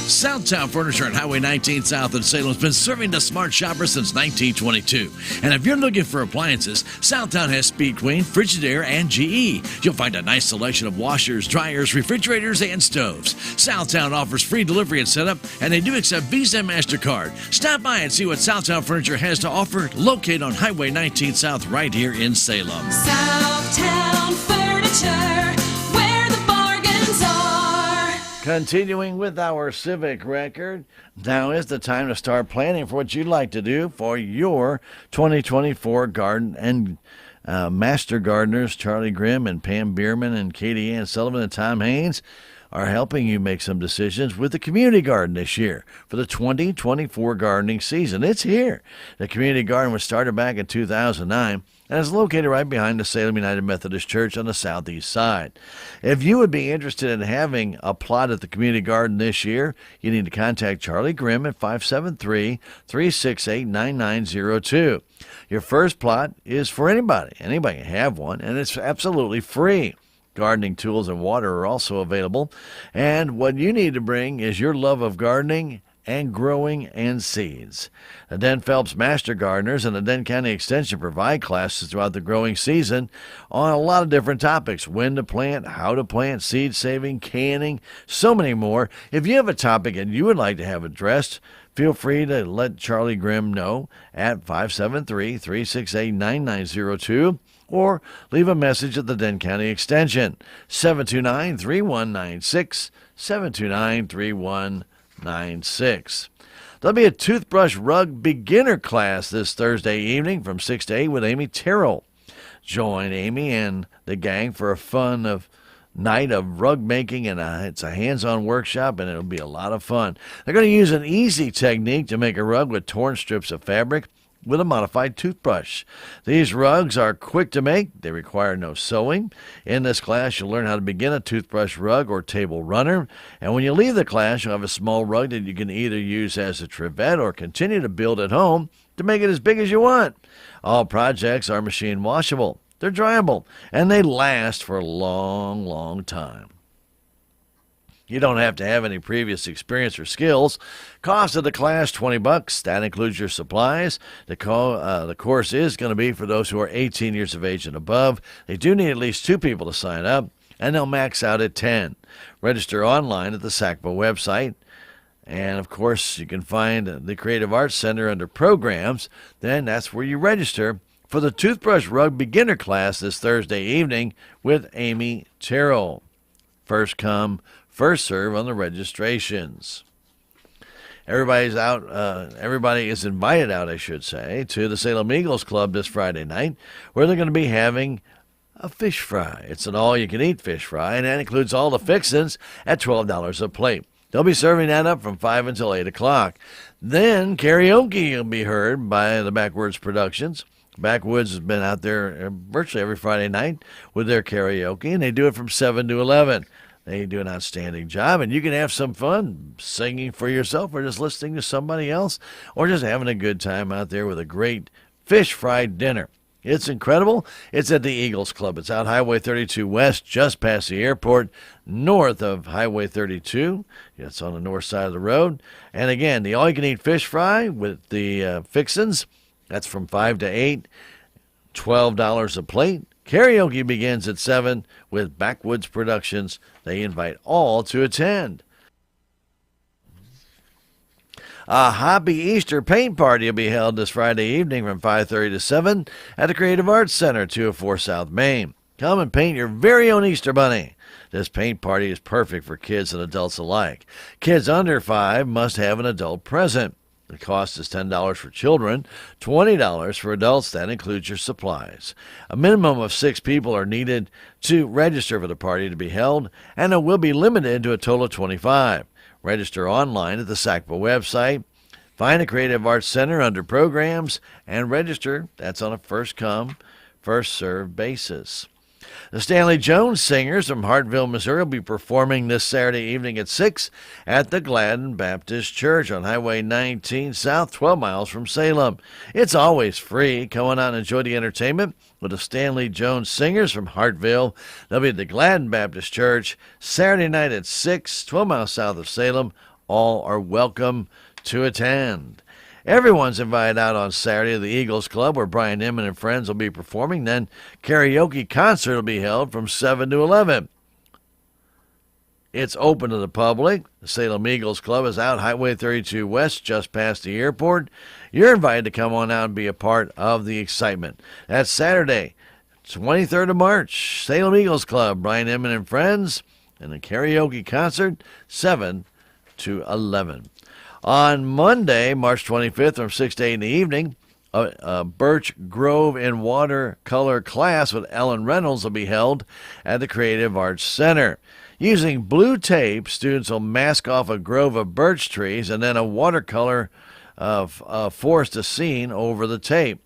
Southtown Furniture on Highway 19 South in Salem has been serving the smart shopper since 1922. And if you're looking for appliances, Southtown has Speed Queen, Frigidaire, and GE. You'll find a nice selection of washers, dryers, refrigerators, and stoves. Southtown offers free delivery and setup, and they do accept Visa and MasterCard. Stop by and see what Southtown Furniture has to offer, located on Highway 19 South right here in Salem. Southtown Furniture, where the bargains are. Continuing with our Civic Record, now is the time to start planning for what you'd like to do for your 2024 garden. And Master Gardeners Charlie Grimm and Pam Bierman and Katie Ann Sullivan and Tom Haynes are helping you make some decisions with the community garden this year for the 2024 gardening season. It's here. The community garden was started back in 2009 and is located right behind the Salem United Methodist Church on the southeast side. If you would be interested in having a plot at the community garden this year, you need to contact Charlie Grimm at 573-368-9902. Your first plot is for anybody. Anybody can have one, and it's absolutely free. Gardening tools and water are also available. And what you need to bring is your love of gardening and growing and seeds. The Den Phelps Master Gardeners and the Den County Extension provide classes throughout the growing season on a lot of different topics: when to plant, how to plant, seed saving, canning, so many more. If you have a topic and you would like to have addressed, feel free to let Charlie Grimm know at 573-368-9902 or leave a message at the Denton County Extension, 729-3196, 729-3196. There'll be a toothbrush rug beginner class this Thursday evening from 6 to 8 with Amy Terrell. Join Amy and the gang for a fun night of rug making, and it's a hands-on workshop, and it'll be a lot of fun. They're going to use an easy technique to make a rug with torn strips of fabric with a modified toothbrush. These rugs are quick to make. They require no sewing. In this class, you'll learn how to begin a toothbrush rug or table runner. And when you leave the class, you'll have a small rug that you can either use as a trivet or continue to build at home to make it as big as you want. All projects are machine washable. They're dryable, and they last for a long, long time. You don't have to have any previous experience or skills. Cost of the class, $20. That includes your supplies. The course is going to be for those who are 18 years of age and above. They do need at least 2 people to sign up, and they'll max out at 10. Register online at the SACPA website. And, of course, you can find the Creative Arts Center under Programs. Then that's where you register for the Toothbrush Rug Beginner class this Thursday evening with Amy Terrell. First come, first serve on the registrations. Everybody is invited out, I should say, to the Salem Eagles Club this Friday night, where they're going to be having a fish fry. It's an all-you-can-eat fish fry, and that includes all the fixins at $12 a plate. They'll be serving that up from 5 until 8 o'clock. Then karaoke will be heard by the Backwoods Productions. Backwoods has been out there virtually every Friday night with their karaoke, and they do it from 7 to 11. They do an outstanding job, and you can have some fun singing for yourself or just listening to somebody else or just having a good time out there with a great fish fry dinner. It's incredible. It's at the Eagles Club. It's out Highway 32 West, just past the airport, north of Highway 32. It's on the north side of the road. And again, the all-you-can-eat fish fry with the fixins, that's from 5 to 8, $12 a plate. Karaoke begins at 7 with Backwoods Productions. They invite all to attend. A Happy Easter paint party will be held this Friday evening from 5:30 to 7 at the Creative Arts Center, 204 South Main. Come and paint your very own Easter bunny. This paint party is perfect for kids and adults alike. Kids under 5 must have an adult present. The cost is $10 for children, $20 for adults. That includes your supplies. A minimum of 6 people are needed to register for the party to be held, and it will be limited to a total of 25. Register online at the SACPA website. Find the Creative Arts Center under Programs and register. That's on a first-come, first-served basis. The Stanley Jones Singers from Hartville, Missouri will be performing this Saturday evening at 6 at the Gladden Baptist Church on Highway 19 South, 12 miles from Salem. It's always free. Come on out and enjoy the entertainment with the Stanley Jones Singers from Hartville. They'll be at the Gladden Baptist Church Saturday night at 6, 12 miles south of Salem. All are welcome to attend. Everyone's invited out on Saturday to the Eagles Club, where Brian Inman and friends will be performing. Then karaoke concert will be held from 7 to 11. It's open to the public. The Salem Eagles Club is out Highway 32 West, just past the airport. You're invited to come on out and be a part of the excitement. That's Saturday, 23rd of March, Salem Eagles Club, Brian Inman and friends, and the karaoke concert, 7 to 11. On Monday, March 25th, from 6 to 8 in the evening, a Birch Grove in watercolor class with Ellen Reynolds will be held at the Creative Arts Center. Using blue tape, students will mask off a grove of birch trees and then a watercolor forest a scene over the tape.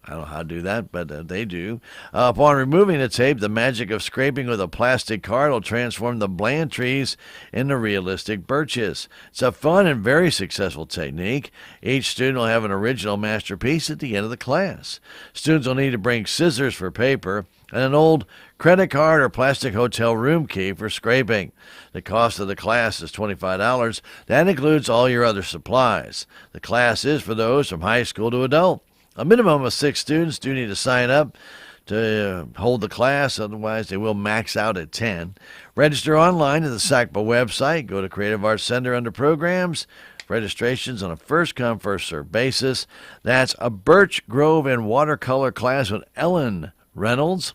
I don't know how to do that, but they do. Upon removing the tape, the magic of scraping with a plastic card will transform the bland trees into realistic birches. It's a fun and very successful technique. Each student will have an original masterpiece at the end of the class. Students will need to bring scissors for paper and an old credit card or plastic hotel room key for scraping. The cost of the class is $25. That includes all your other supplies. The class is for those from high school to adult. A minimum of 6 students do need to sign up to hold the class. Otherwise, they will max out at 10. Register online at the SACPA website. Go to Creative Arts Center under Programs. Registrations on a first-come, first-served basis. That's a Birch Grove and watercolor class with Ellen Reynolds.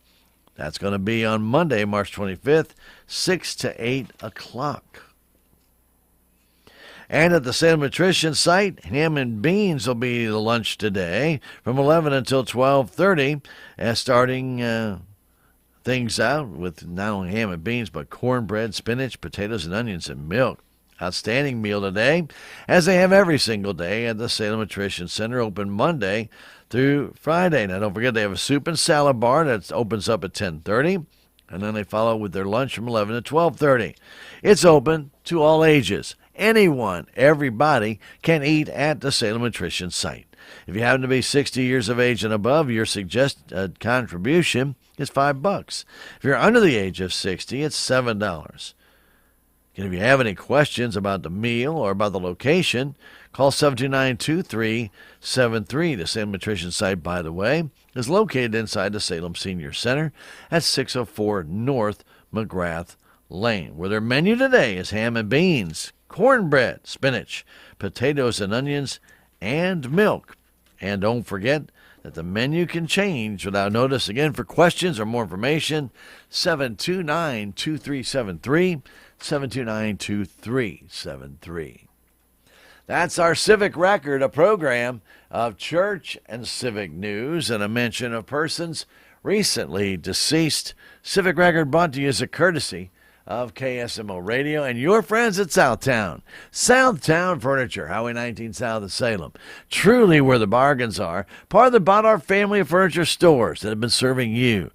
That's going to be on Monday, March 25th, 6 to 8 o'clock. And at the Salem Nutrition site, ham and beans will be the lunch today from 11 until 12:30, starting things out with not only ham and beans, but cornbread, spinach, potatoes, and onions, and milk. Outstanding meal today, as they have every single day at the Salem Nutrition Center, open Monday through Friday. Now, don't forget, they have a soup and salad bar that opens up at 10:30, and then they follow with their lunch from 11 to 12:30. It's open to all ages. Anyone, everybody can eat at the Salem Nutrition site. If you happen to be 60 years of age and above, your suggested contribution is $5. If you're under the age of 60, it's $7. And if you have any questions about the meal or about the location, call 729-2373. The Salem Nutrition site, by the way, is located inside the Salem Senior Center at 604 North McGrath Lane, where their menu today is ham and beans, cornbread, spinach, potatoes and onions, and milk. And don't forget that the menu can change without notice. Again, for questions or more information, 729-2373. 729-2373. That's our Civic Record, a program of church and civic news and a mention of persons recently deceased. Civic Record brought to you as a courtesy of KSMO Radio and your friends at Southtown. Southtown Furniture, Highway 19 south of Salem. Truly where the bargains are. Part of the Bodar family of furniture stores that have been serving you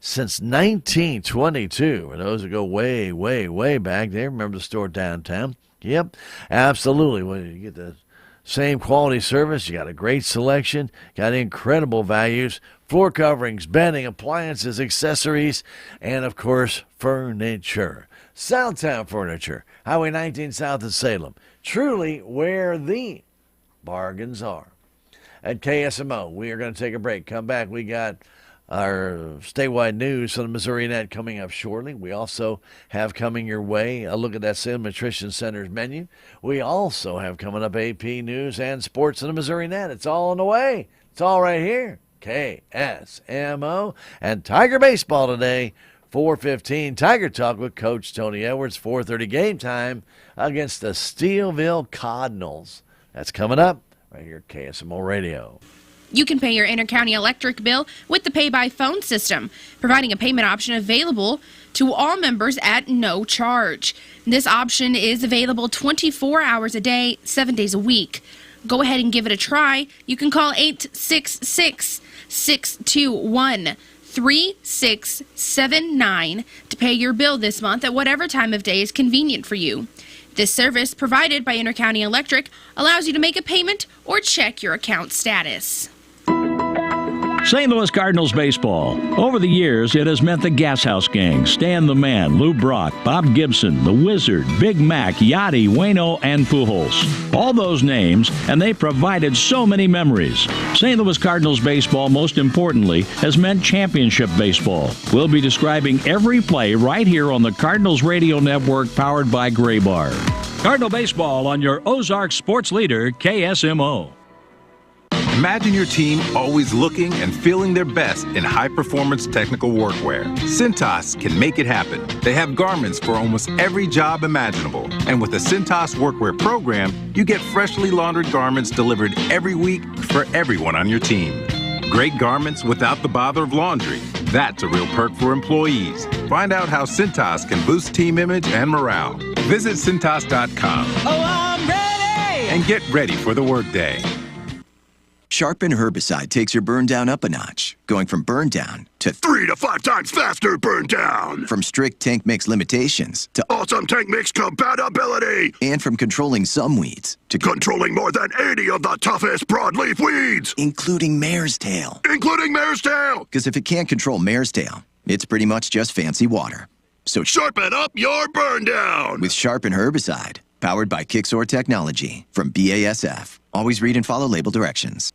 since 1922. For those who go way, way, way back, they remember the store downtown. Yep, absolutely. When you get the same quality service, you got a great selection, got incredible values, floor coverings, bedding, appliances, accessories, and, of course, furniture. Southtown Furniture, Highway 19 south of Salem. Truly where the bargains are. At KSMO, we are going to take a break. Come back. We got our statewide news from the Missouri Net coming up shortly. We also have coming your way a look at that Salem Nutrition Center's menu. We also have coming up AP News and Sports in the Missouri Net. It's all on the way. It's all right here. KSMO and Tiger Baseball today, 4:15. Tiger Talk with Coach Tony Edwards, 4:30 game time against the Steelville Cardinals. That's coming up right here at KSMO Radio. You can pay your intercounty electric bill with the pay-by-phone system, providing a payment option available to all members at no charge. This option is available 24 hours a day, 7 days a week. Go ahead and give it a try. You can call 866-621-3679 to pay your bill this month at whatever time of day is convenient for you. This service, provided by Intercounty Electric, allows you to make a payment or check your account status. St. Louis Cardinals baseball. Over the years, it has meant the Gas House Gang, Stan the Man, Lou Brock, Bob Gibson, the Wizard, Big Mac, Yachty, Waino, and Pujols. All those names, and they provided so many memories. St. Louis Cardinals baseball, most importantly, has meant championship baseball. We'll be describing every play right here on the Cardinals Radio Network, powered by Gray Bar. Cardinal baseball on your Ozark sports leader, KSMO. Imagine your team always looking and feeling their best in high-performance technical workwear. Cintas can make it happen. They have garments for almost every job imaginable. And with the Cintas Workwear program, you get freshly laundered garments delivered every week for everyone on your team. Great garments without the bother of laundry. That's a real perk for employees. Find out how Cintas can boost team image and morale. Visit Cintas.com. Oh, I'm ready! And get ready for the workday. Sharpen herbicide takes your burn down up a notch, going from burn down to 3 to 5 times faster burn down. From strict tank mix limitations to awesome tank mix compatibility. And from controlling some weeds to controlling more than 80 of the toughest broadleaf weeds. Including mare's tail. Because if it can't control mare's tail, it's pretty much just fancy water. So sharpen up your burn down with Sharpen herbicide, powered by Kixor technology from BASF. Always read and follow label directions.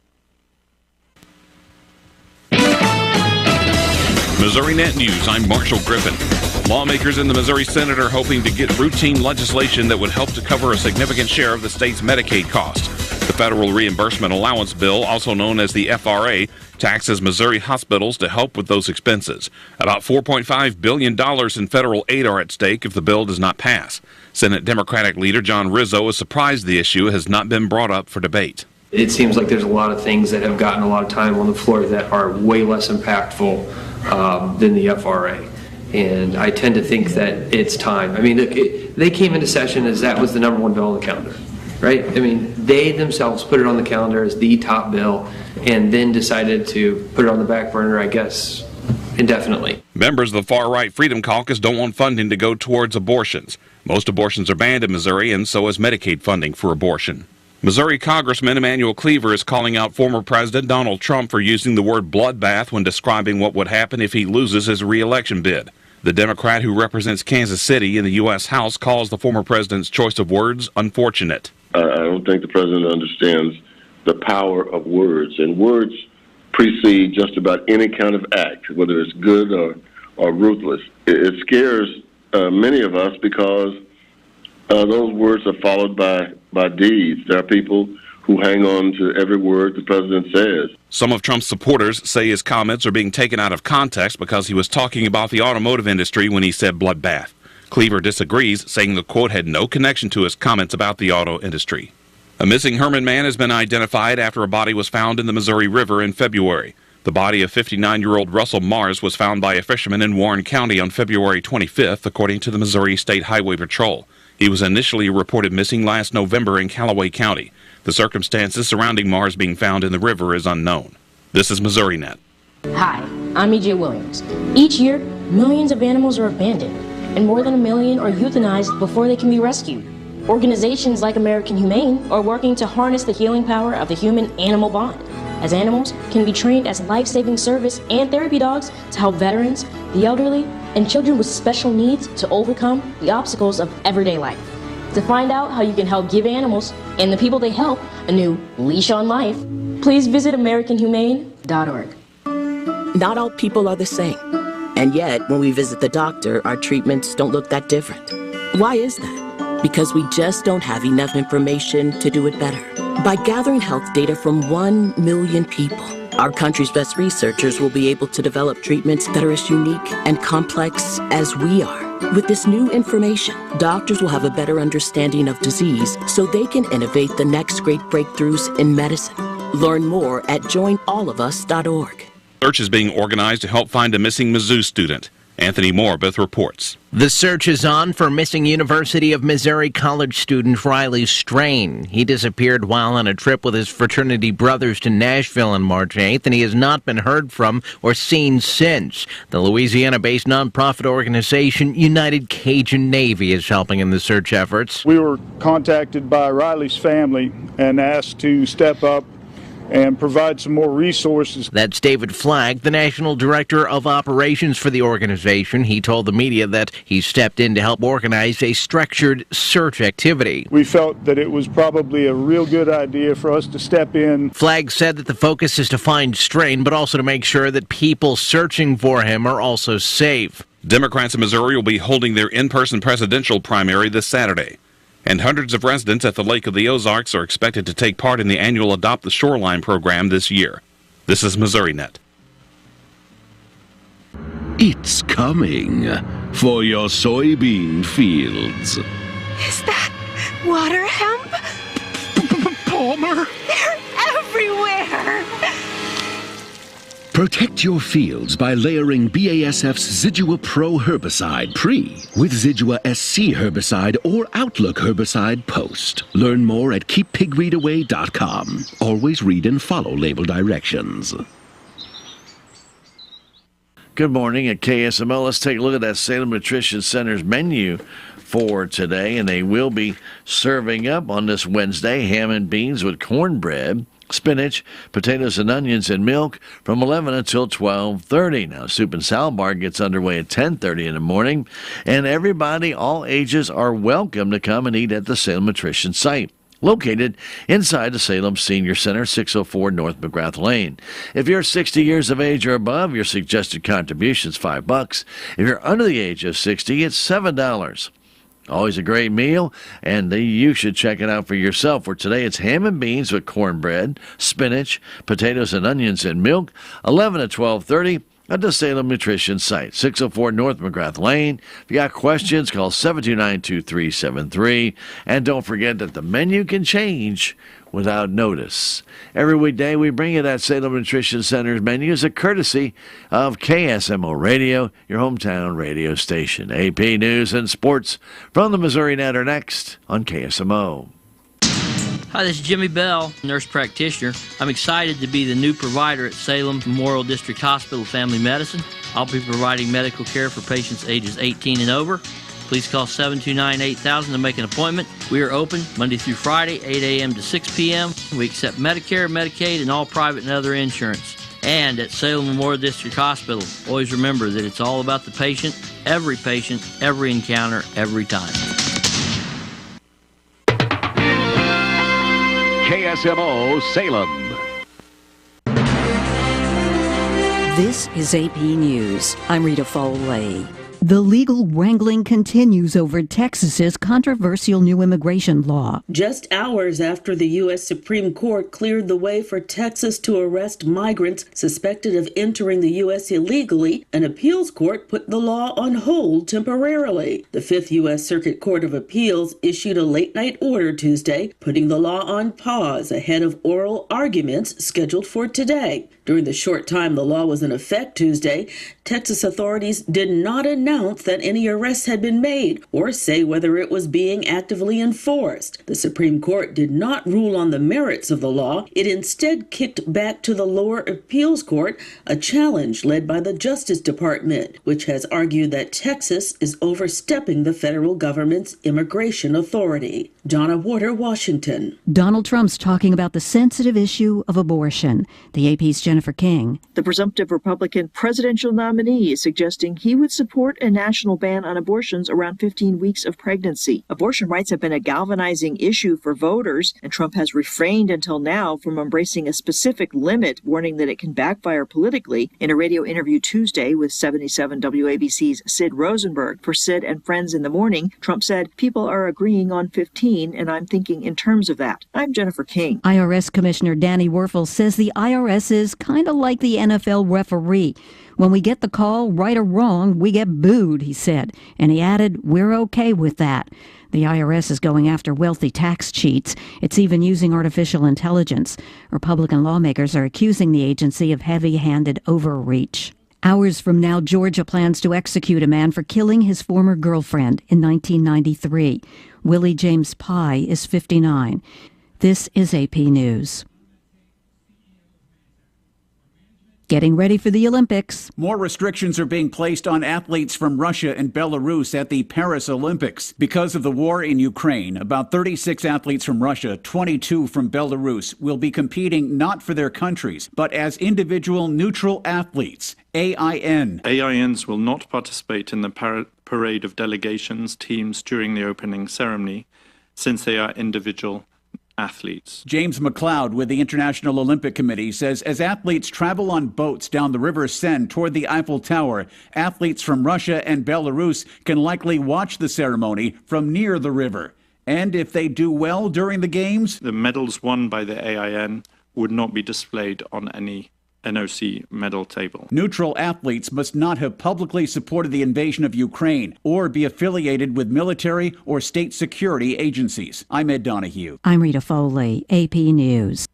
Missouri Net News, I'm Marshall Griffin. Lawmakers in the Missouri Senate are hoping to get routine legislation that would help to cover a significant share of the state's Medicaid cost. The Federal Reimbursement Allowance Bill, also known as the FRA, taxes Missouri hospitals to help with those expenses. About $4.5 billion in federal aid are at stake if the bill does not pass. Senate Democratic leader John Rizzo is surprised the issue has not been brought up for debate. It seems like there's a lot of things that have gotten a lot of time on the floor that are way less impactful than the FRA. And I tend to think that it's time. I mean, they came into session as that was the number one bill on the calendar, right? I mean, they themselves put it on the calendar as the top bill and then decided to put it on the back burner, I guess, indefinitely. Members of the far-right Freedom Caucus don't want funding to go towards abortions. Most abortions are banned in Missouri, and so is Medicaid funding for abortion. Missouri Congressman Emanuel Cleaver is calling out former President Donald Trump for using the word bloodbath when describing what would happen if he loses his re-election bid. The Democrat who represents Kansas City in the U.S. House calls the former president's choice of words unfortunate. I don't think the president understands the power of words, and words precede just about any kind of act, whether it's good or ruthless. It scares many of us because those words are followed by deeds. There are people who hang on to every word the president says. Some of Trump's supporters say his comments are being taken out of context because he was talking about the automotive industry when he said bloodbath. Cleaver disagrees, saying the quote had no connection to his comments about the auto industry. A missing Herman man has been identified after a body was found in the Missouri River in February. The body of 59-year-old Russell Mars was found by a fisherman in Warren County on February 25th, according to the Missouri State Highway Patrol. He was initially reported missing last November in Callaway County. The circumstances surrounding Mars being found in the river is unknown. This is Missouri Net. Hi, I'm E.J. Williams. Each year, millions of animals are abandoned, and more than 1 million are euthanized before they can be rescued. Organizations like American Humane are working to harness the healing power of the human-animal bond, as animals can be trained as life-saving service and therapy dogs to help veterans, the elderly, and children with special needs to overcome the obstacles of everyday life. To find out how you can help give animals and the people they help a new leash on life, please visit AmericanHumane.org. Not all people are the same. And yet, when we visit the doctor, our treatments don't look that different. Why is that? Because we just don't have enough information to do it better. By gathering health data from 1 million people, our country's best researchers will be able to develop treatments that are as unique and complex as we are. With this new information, doctors will have a better understanding of disease so they can innovate the next great breakthroughs in medicine. Learn more at joinallofus.org. Search is being organized to help find a missing Mizzou student. Anthony Morbeth reports. The search is on for missing University of Missouri college student Riley Strain. He disappeared while on a trip with his fraternity brothers to Nashville on March 8th, and he has not been heard from or seen since. The Louisiana-based nonprofit organization United Cajun Navy is helping in the search efforts. We were contacted by Riley's family and asked to step up and provide some more resources. That's David Flagg, the National Director of Operations for the organization. He told the media that he stepped in to help organize a structured search activity. We felt that it was probably a real good idea for us to step in. Flagg said that the focus is to find Strain, but also to make sure that people searching for him are also safe. Democrats in Missouri will be holding their in-person presidential primary this Saturday. And hundreds of residents at the Lake of the Ozarks are expected to take part in the annual Adopt the Shoreline program this year. This is Missouri Net. It's coming for your soybean fields. Is that water hemp? Palmer? They're everywhere! Protect your fields by layering BASF's Zidua Pro herbicide pre with Zidua SC herbicide or Outlook herbicide post. Learn more at keeppigweedaway.com. Always read and follow label directions. Good morning at KSMO. Let's take a look at that Salem Nutrition Center's menu for today, and they will be serving up on this Wednesday ham and beans with cornbread, spinach, potatoes and onions, and milk from 11 until 12:30. Now, Soup and Salad Bar gets underway at 10:30 in the morning, and everybody, all ages, are welcome to come and eat at the Salem Nutrition site. located inside the Salem Senior Center, 604 North McGrath Lane. If you're 60 years of age or above, your suggested contribution is $5. If you're under the age of 60, it's $7. Always a great meal, and you should check it out for yourself. For today, it's ham and beans with cornbread, spinach, potatoes and onions and milk, 11 to 12:30 at the Salem Nutrition site, 604 North McGrath Lane. If you got questions, call 729-2373. And don't forget that the menu can change without notice. Every weekday, we bring you that Salem Nutrition Center's menu as a courtesy of KSMO Radio, your hometown radio station. AP News and Sports from the Missouri Net are next on KSMO. Hi, this is Jimmy Bell, nurse practitioner. I'm excited to be the new provider at Salem Memorial District Hospital Family Medicine. I'll be providing medical care for patients ages 18 and over. Please call 729-8000 to make an appointment. We are open Monday through Friday, 8 a.m. to 6 p.m. We accept Medicare, Medicaid, and all private and other insurance. And at Salem Memorial District Hospital, always remember that it's all about the patient, every encounter, every time. KSMO Salem. This is AP News. I'm Rita Foley. The legal wrangling continues over Texas's controversial new immigration law. Just hours after the U.S. Supreme Court cleared the way for Texas to arrest migrants suspected of entering the U.S. illegally, an appeals court put the law on hold temporarily. The Fifth U.S. Circuit Court of Appeals issued a late-night order Tuesday, putting the law on pause ahead of oral arguments scheduled for today. During the short time the law was in effect Tuesday, Texas authorities did not announce that any arrests had been made or say whether it was being actively enforced. The Supreme Court did not rule on the merits of the law. It instead kicked back to the lower appeals court a challenge led by the Justice Department, which has argued that Texas is overstepping the federal government's immigration authority. Donna Warder, Washington. Donald Trump's talking about the sensitive issue of abortion. The AP's Jennifer King. The presumptive Republican presidential nominee is suggesting he would support a national ban on abortions around 15 weeks of pregnancy. Abortion rights have been a galvanizing issue for voters, and Trump has refrained until now from embracing a specific limit, warning that it can backfire politically. In a radio interview Tuesday with 77 WABC's Sid Rosenberg for Sid and Friends in the Morning, Trump said, "People are agreeing on 15, and I'm thinking in terms of that." I'm Jennifer King. IRS Commissioner Danny Werfel says the IRS is kind of like the NFL referee. When we get the call, right or wrong, we get booed, he said. And he added, we're okay with that. The IRS is going after wealthy tax cheats. It's even using artificial intelligence. Republican lawmakers are accusing the agency of heavy-handed overreach. Hours from now, Georgia plans to execute a man for killing his former girlfriend in 1993. Willie James Pye is 59. This is AP News. Getting ready for the Olympics. More restrictions are being placed on athletes from Russia and Belarus at the Paris Olympics. Because of the war in Ukraine, about 36 athletes from Russia, 22 from Belarus, will be competing not for their countries, but as individual neutral athletes. AIN. AINs will not participate in the parade of delegations teams during the opening ceremony, since they are individual athletes. James McLeod with the International Olympic Committee says as athletes travel on boats down the River Seine toward the Eiffel Tower, athletes from Russia and Belarus can likely watch the ceremony from near the river. And if they do well during the games, the medals won by the AIN would not be displayed on any NOC medal table. Neutral athletes must not have publicly supported the invasion of Ukraine or be affiliated with military or state security agencies. I'm Ed Donahue. I'm Rita Foley, AP News.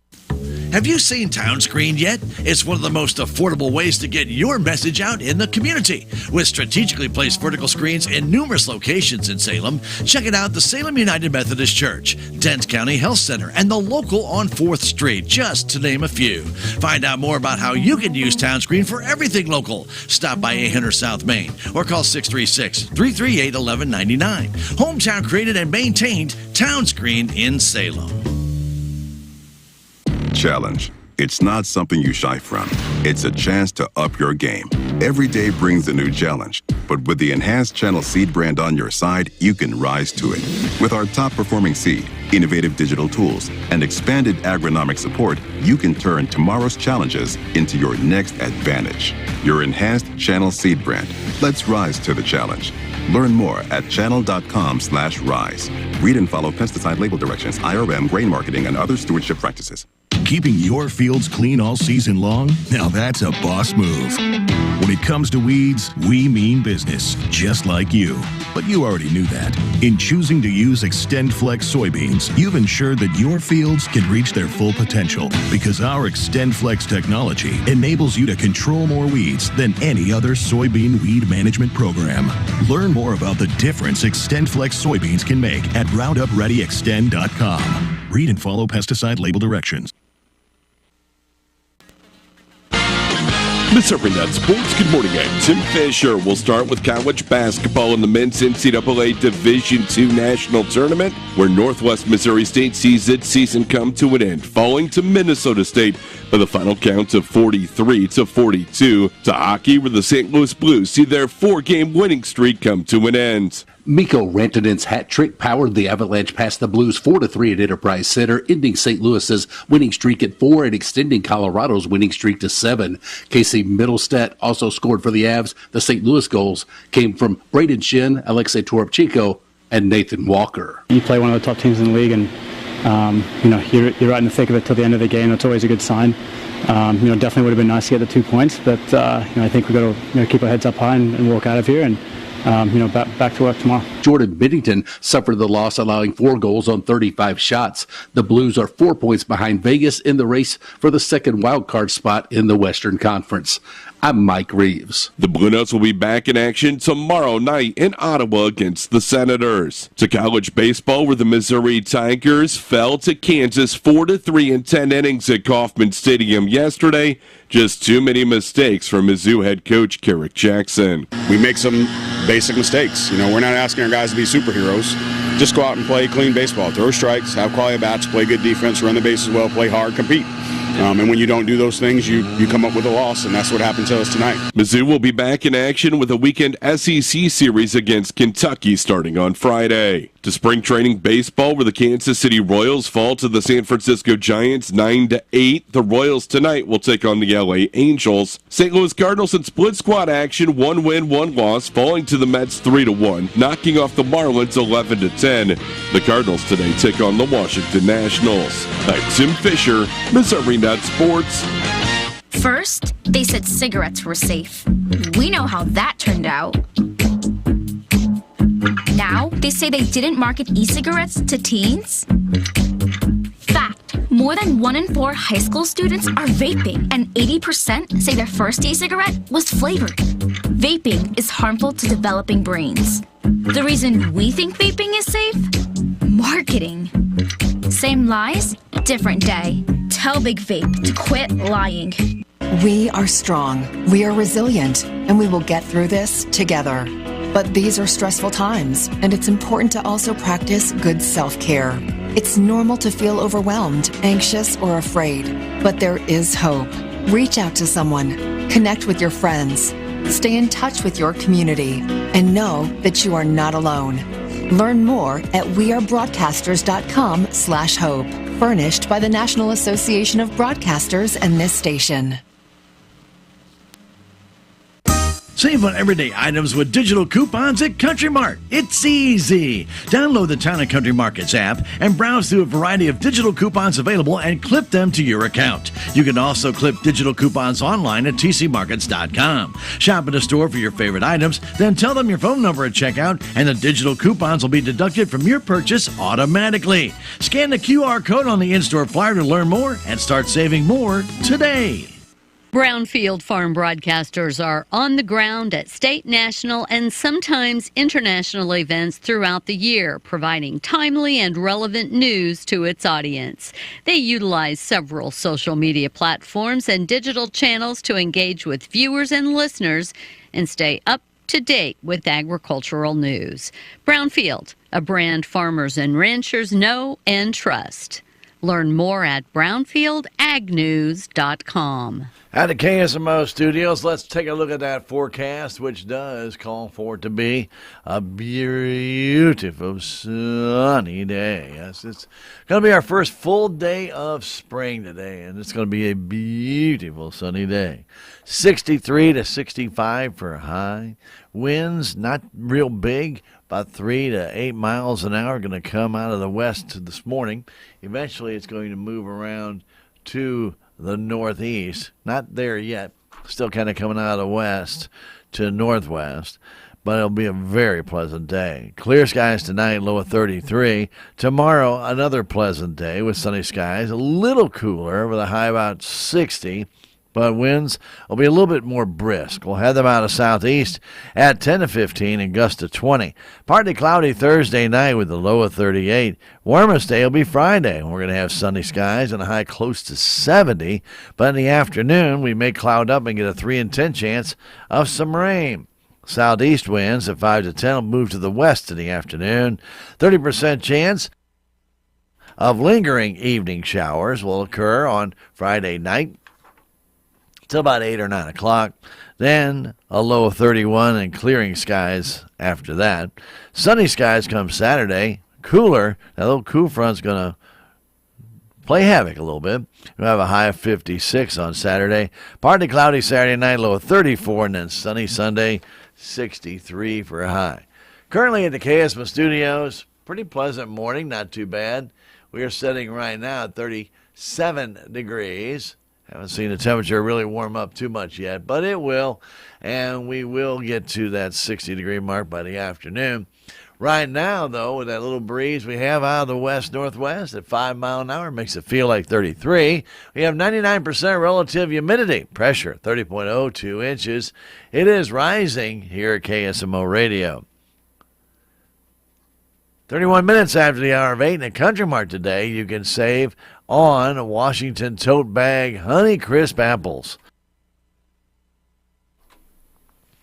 Have you seen Town Screen yet? It's one of the most affordable ways to get your message out in the community. With strategically placed vertical screens in numerous locations in Salem, check it out: the Salem United Methodist Church, Dent County Health Center, and the local on 4th Street, just to name a few. Find out more about how you can use Town Screen for everything local. Stop by 800 South Main or call 636-338-1199. Hometown created and maintained Town Screen in Salem. Challenge. It's not something you shy from. It's a chance to up your game. Every day brings a new challenge, but But with the enhanced Channel Seed brand on your side, you can rise to it. With our top-performing seed, innovative digital tools, and expanded agronomic support, you can turn tomorrow's challenges into your next advantage. Your enhanced Channel Seed brand. Let's rise to the challenge. Learn more at channel.com/rise. Read and follow pesticide label directions, IRM, grain marketing, and other stewardship practices. Keeping your fields clean all season long? Now that's a boss move. When it comes to weeds, we mean business, just like you. But you already knew that. In choosing to use XtendFlex soybeans, you've ensured that your fields can reach their full potential because our XtendFlex technology enables you to control more weeds than any other soybean weed management program. Learn more about the difference XtendFlex soybeans can make at RoundupReadyXtend.com. Read and follow pesticide label directions. Missouri Net Sports, good morning. I'm Tim Fisher. We'll start with college basketball in the men's NCAA Division II National Tournament, where Northwest Missouri State sees its season come to an end, falling to Minnesota State by the final count of 43-42. To hockey, where the St. Louis Blues see their 4-game winning streak come to an end. Mikko Rantanen's hat trick powered the Avalanche past the Blues 4-3 at Enterprise Center, ending St. Louis's winning streak at 4 and extending Colorado's winning streak to 7. Casey Middlestat also scored for the Avs. The St. Louis goals came from Braden Shin, Alexei Toropchenko, and Nathan Walker. You play one of the top teams in the league, and you're right in the thick of it till the end of the game. That's always a good sign. Definitely would have been nice to get the 2 points, but I think we've got to keep our heads up high and walk out of here and back to work tomorrow. Jordan Binnington suffered the loss, allowing 4 goals on 35 shots. The Blues are 4 points behind Vegas in the race for the second wildcard spot in the Western Conference. I'm Mike Reeves. The Blue Notes will be back in action tomorrow night in Ottawa against the Senators. To college baseball, where the Missouri Tigers fell to Kansas 4-3 in 10 innings at Kauffman Stadium yesterday. Just too many mistakes from Mizzou head coach Carrick Jackson. We make some basic mistakes. We're not asking our guys to be superheroes. Just go out and play clean baseball. Throw strikes, have quality bats, play good defense, run the bases well, play hard, compete. And when you don't do those things, you come up with a loss, and that's what happened to us tonight. Mizzou will be back in action with a weekend SEC series against Kentucky starting on Friday. To spring training baseball, where the Kansas City Royals fall to the San Francisco Giants 9-8. The Royals tonight will take on the LA Angels. St. Louis Cardinals in split squad action, 1 win, 1 loss, falling to the Mets 3-1, knocking off the Marlins 11-10. The Cardinals today take on the Washington Nationals. I'm Tim Fisher, Missouri Net Sports. First, they said cigarettes were safe. We know how that turned out. Now, they say they didn't market e-cigarettes to teens? Fact, more than 1 in 4 high school students are vaping, and 80% say their first e-cigarette was flavored. Vaping is harmful to developing brains. The reason we think vaping is safe? Marketing. Same lies, different day. Tell Big Vape to quit lying. We are strong, we are resilient, and we will get through this together. But these are stressful times, and it's important to also practice good self-care. It's normal to feel overwhelmed, anxious, or afraid, but there is hope. Reach out to someone, connect with your friends, stay in touch with your community, and know that you are not alone. Learn more at wearebroadcasters.com/hope. Furnished by the National Association of Broadcasters and this station. Save on everyday items with digital coupons at Country Mart. It's easy. Download the Town & Country Markets app and browse through a variety of digital coupons available and clip them to your account. You can also clip digital coupons online at tcmarkets.com. Shop at a store for your favorite items, then tell them your phone number at checkout, and the digital coupons will be deducted from your purchase automatically. Scan the QR code on the in-store flyer to learn more and start saving more today. Brownfield farm broadcasters are on the ground at state, national, and sometimes international events throughout the year, providing timely and relevant news to its audience. They utilize several social media platforms and digital channels to engage with viewers and listeners and stay up to date with agricultural news. Brownfield, a brand farmers and ranchers know and trust. Learn more at brownfieldagnews.com. At the KSMO studios, let's take a look at that forecast, which does call for it to be a beautiful sunny day. Yes, it's going to be our first full day of spring today, and it's going to be a beautiful sunny day. 63 to 65 for a high. Winds not real big, about 3 to 8 miles an hour, going to come out of the west this morning. Eventually, it's going to move around to the northeast. Not there yet. Still kind of coming out of the west to northwest. But it'll be a very pleasant day. Clear skies tonight, low of 33. Tomorrow, another pleasant day with sunny skies. A little cooler with a high about 60. But winds will be a little bit more brisk. We'll have them out of southeast at 10 to 15 and gusts to 20. Partly cloudy Thursday night with a low of 38. Warmest day will be Friday. We're going to have sunny skies and a high close to 70. But in the afternoon, we may cloud up and get a 3 in 10 chance of some rain. Southeast winds at 5 to 10 will move to the west in the afternoon. 30% chance of lingering evening showers will occur on Friday night till about 8 or 9 o'clock. Then a low of 31 and clearing skies after that. Sunny skies come Saturday. Cooler. That little cool front's going to play havoc a little bit. We'll have a high of 56 on Saturday. Partly cloudy Saturday night, low of 34, and then sunny Sunday, 63 for a high. Currently at the KSMO studios, pretty pleasant morning, not too bad. We are sitting right now at 37 degrees. Haven't seen the temperature really warm up too much yet, but it will, and we will get to that 60-degree mark by the afternoon. Right now, though, with that little breeze we have out of the west-northwest at 5 miles an hour, makes it feel like 33. We have 99% relative humidity. Pressure, 30.02 inches. It is rising here at KSMO Radio. 31 minutes after the hour of 8 in the Country Mart today, you can save on Washington Tote Bag Honey Crisp apples.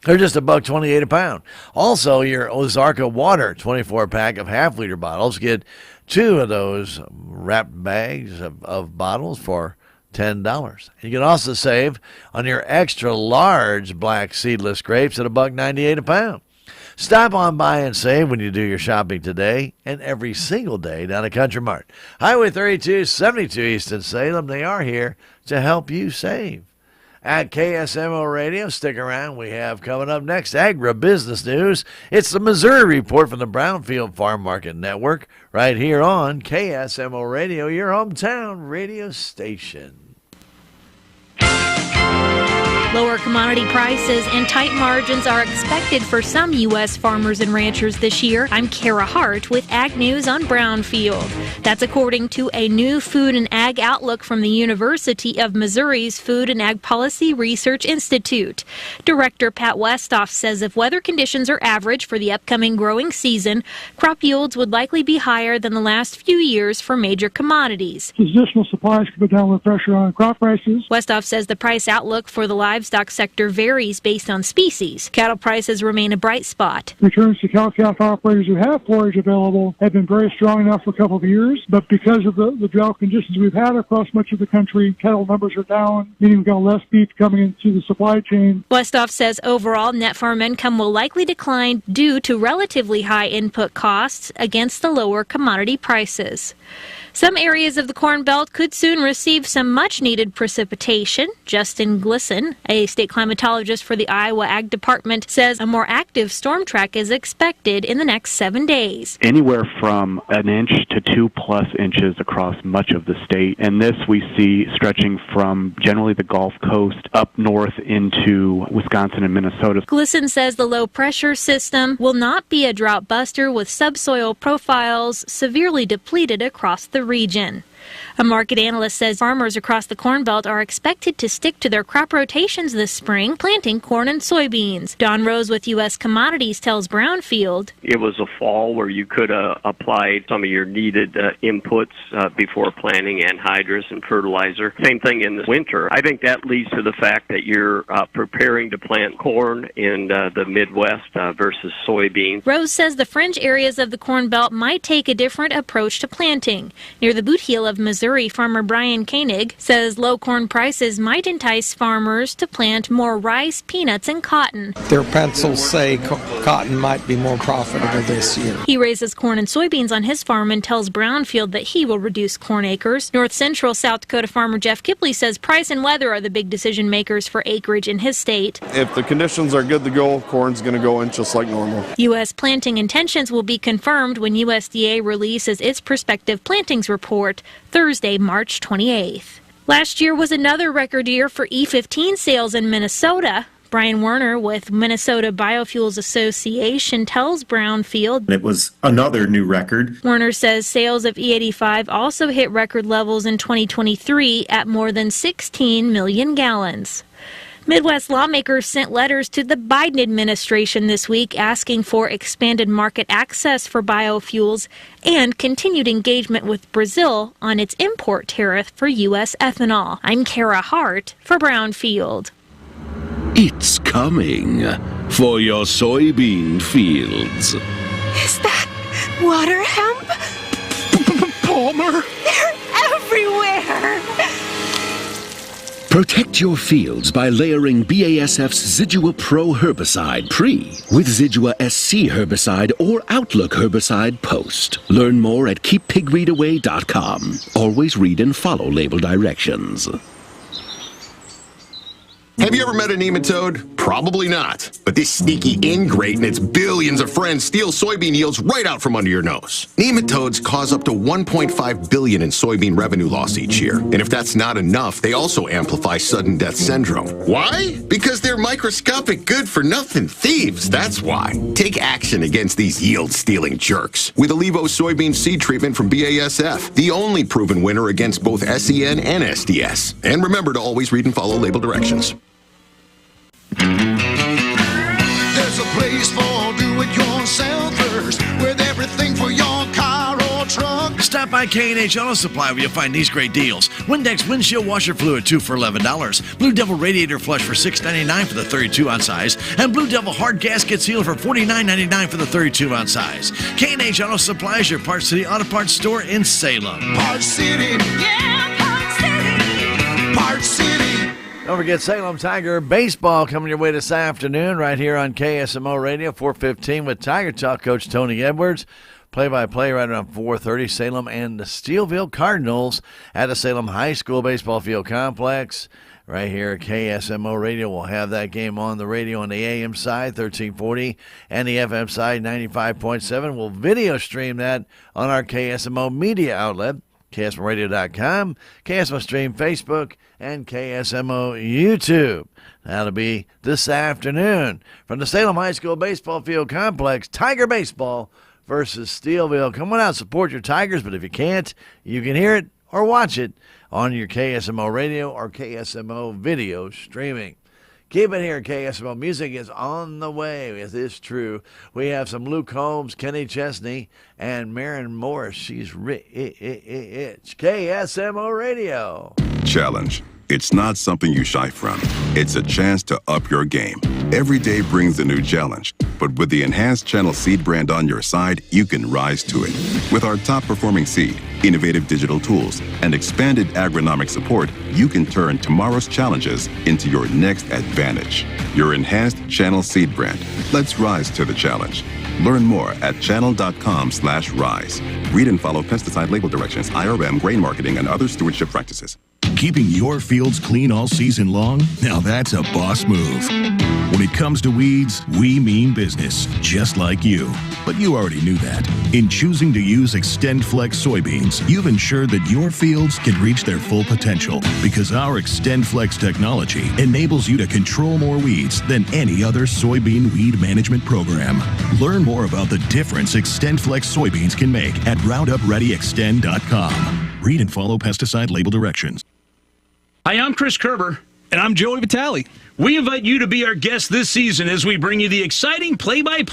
They're just $1.28 a pound. Also, your Ozarka Water 24-pack of half-liter bottles. Get 2 of those wrapped bags of bottles for $10. You can also save on your extra large black seedless grapes at $1.98 a pound. Stop on by and save when you do your shopping today and every single day down at Country Mart. Highway 32, 72 East in Salem. They are here to help you save. At KSMO Radio, stick around. We have coming up next agribusiness news. It's the Missouri Report from the Brownfield Farm Market Network right here on KSMO Radio, your hometown radio station. Lower commodity prices and tight margins are expected for some U.S. farmers and ranchers this year. I'm Kara Hart with Ag News on Brownfield. That's according to a new Food and Ag Outlook from the University of Missouri's Food and Ag Policy Research Institute. Director Pat Westoff says if weather conditions are average for the upcoming growing season, crop yields would likely be higher than the last few years for major commodities. Additional supplies could put downward pressure on crop prices. Westoff says the price outlook for the livestock sector varies based on species. Cattle prices remain a bright spot. Returns to cow-calf operators who have forage available have been very strong now for a couple of years, but because of the drought conditions we've had across much of the country, cattle numbers are down, meaning we've got less beef coming into the supply chain. Westoff says overall net farm income will likely decline due to relatively high input costs against the lower commodity prices. Some areas of the Corn Belt could soon receive some much-needed precipitation. Justin Glisson, a state climatologist for the Iowa Ag Department, says a more active storm track is expected in the next 7 days. Anywhere from 1 inch to 2+ inches across much of the state. And this we see stretching from generally the Gulf Coast up north into Wisconsin and Minnesota. Glisson says the low-pressure system will not be a drought buster with subsoil profiles severely depleted across the region. A market analyst says farmers across the Corn Belt are expected to stick to their crop rotations this spring, planting corn and soybeans. Don Rose with U.S. Commodities tells Brownfield, it was a fall where you could apply some of your needed inputs before planting, anhydrous and fertilizer. Same thing in the winter. I think that leads to the fact that you're preparing to plant corn in the Midwest versus soybeans. Rose says the fringe areas of the Corn Belt might take a different approach to planting. Near the Boot Heel of Missouri farmer Brian Koenig says low corn prices might entice farmers to plant more rice, peanuts, and cotton. Their pencils say cotton might be more profitable this year. He raises corn and soybeans on his farm and tells Brownfield that he will reduce corn acres. North Central South Dakota farmer Jeff Kipley says price and weather are the big decision makers for acreage in his state. If the conditions are good to go, corn's going to go in just like normal. U.S. planting intentions will be confirmed when USDA releases its prospective plantings report Thursday, March 28th. Last year was another record year for E15 sales in Minnesota. Brian Werner with Minnesota Biofuels Association tells Brownfield it was another new record. Werner says sales of E85 also hit record levels in 2023 at more than 16 million gallons. Midwest lawmakers sent letters to the Biden administration this week asking for expanded market access for biofuels and continued engagement with Brazil on its import tariff for U.S. ethanol. I'm Kara Hart for Brownfield. It's coming for your soybean fields. Is that water hemp? Palmer? They're everywhere! Protect your fields by layering BASF's Zidua Pro herbicide pre with Zidua SC herbicide or Outlook herbicide post. Learn more at keeppigweedaway.com. Always read and follow label directions. Have you ever met a nematode? Probably not. But this sneaky ingrate and its billions of friends steal soybean yields right out from under your nose. Nematodes cause up to $1.5 billion in soybean revenue loss each year. And if that's not enough, they also amplify sudden death syndrome. Why? Because they're microscopic good-for-nothing thieves, that's why. Take action against these yield-stealing jerks with Allevo soybean seed treatment from BASF, the only proven winner against both SEN and SDS. And remember to always read and follow label directions. There's a place for do-it-yourselfers with everything for your car or truck. Stop by K&H Auto Supply where you'll find these great deals. Windex windshield washer fluid 2 for $11. Blue Devil radiator flush for $6.99 for the 32-ounce size. And Blue Devil hard gasket seal for $49.99 for the 32-ounce size. K&H Auto Supply is your Parts City Auto Parts store in Salem. Parts City. Yeah, Parts City. Parts City. Don't forget Salem Tiger baseball coming your way this afternoon right here on KSMO Radio, 4:15 with Tiger Talk coach Tony Edwards. Play-by-play right around 4:30. Salem and the Steelville Cardinals at the Salem High School baseball field complex. Right here at KSMO Radio, we'll have that game on the radio on the AM side, 1340, and the FM side, 95.7. We'll video stream that on our KSMO media outlet, KSMOradio.com, KSMO Stream Facebook, and KSMO YouTube. That'll be this afternoon from the Salem High School baseball field complex, Tiger Baseball versus Steelville. Come on out, support your Tigers, but if you can't, you can hear it or watch it on your KSMO radio or KSMO video streaming. Keep it here. KSMO Music is on the way. It is true. We have some Luke Holmes, Kenny Chesney, and Maren Morris. She's rich. KSMO Radio. Challenge. It's not something you shy from. It's a chance to up your game. Every day brings a new challenge. But with the enhanced Channel Seed brand on your side, you can rise to it. With our top-performing seed, innovative digital tools, and expanded agronomic support, you can turn tomorrow's challenges into your next advantage. Your enhanced Channel Seed brand. Let's rise to the challenge. Learn more at channel.com/rise. Read and follow pesticide label directions, IRM, grain marketing, and other stewardship practices. Keeping your fields clean all season long? Now that's a boss move. When it comes to weeds, we mean business, just like you. But you already knew that. In choosing to use XtendFlex soybeans, you've ensured that your fields can reach their full potential because our XtendFlex technology enables you to control more weeds than any other soybean weed management program. Learn more about the difference XtendFlex soybeans can make at RoundupReadyXtend.com. Read and follow pesticide label directions. Hi, I'm Chris Kerber. And I'm Joey Vitale. We invite you to be our guest this season as we bring you the exciting play-by-play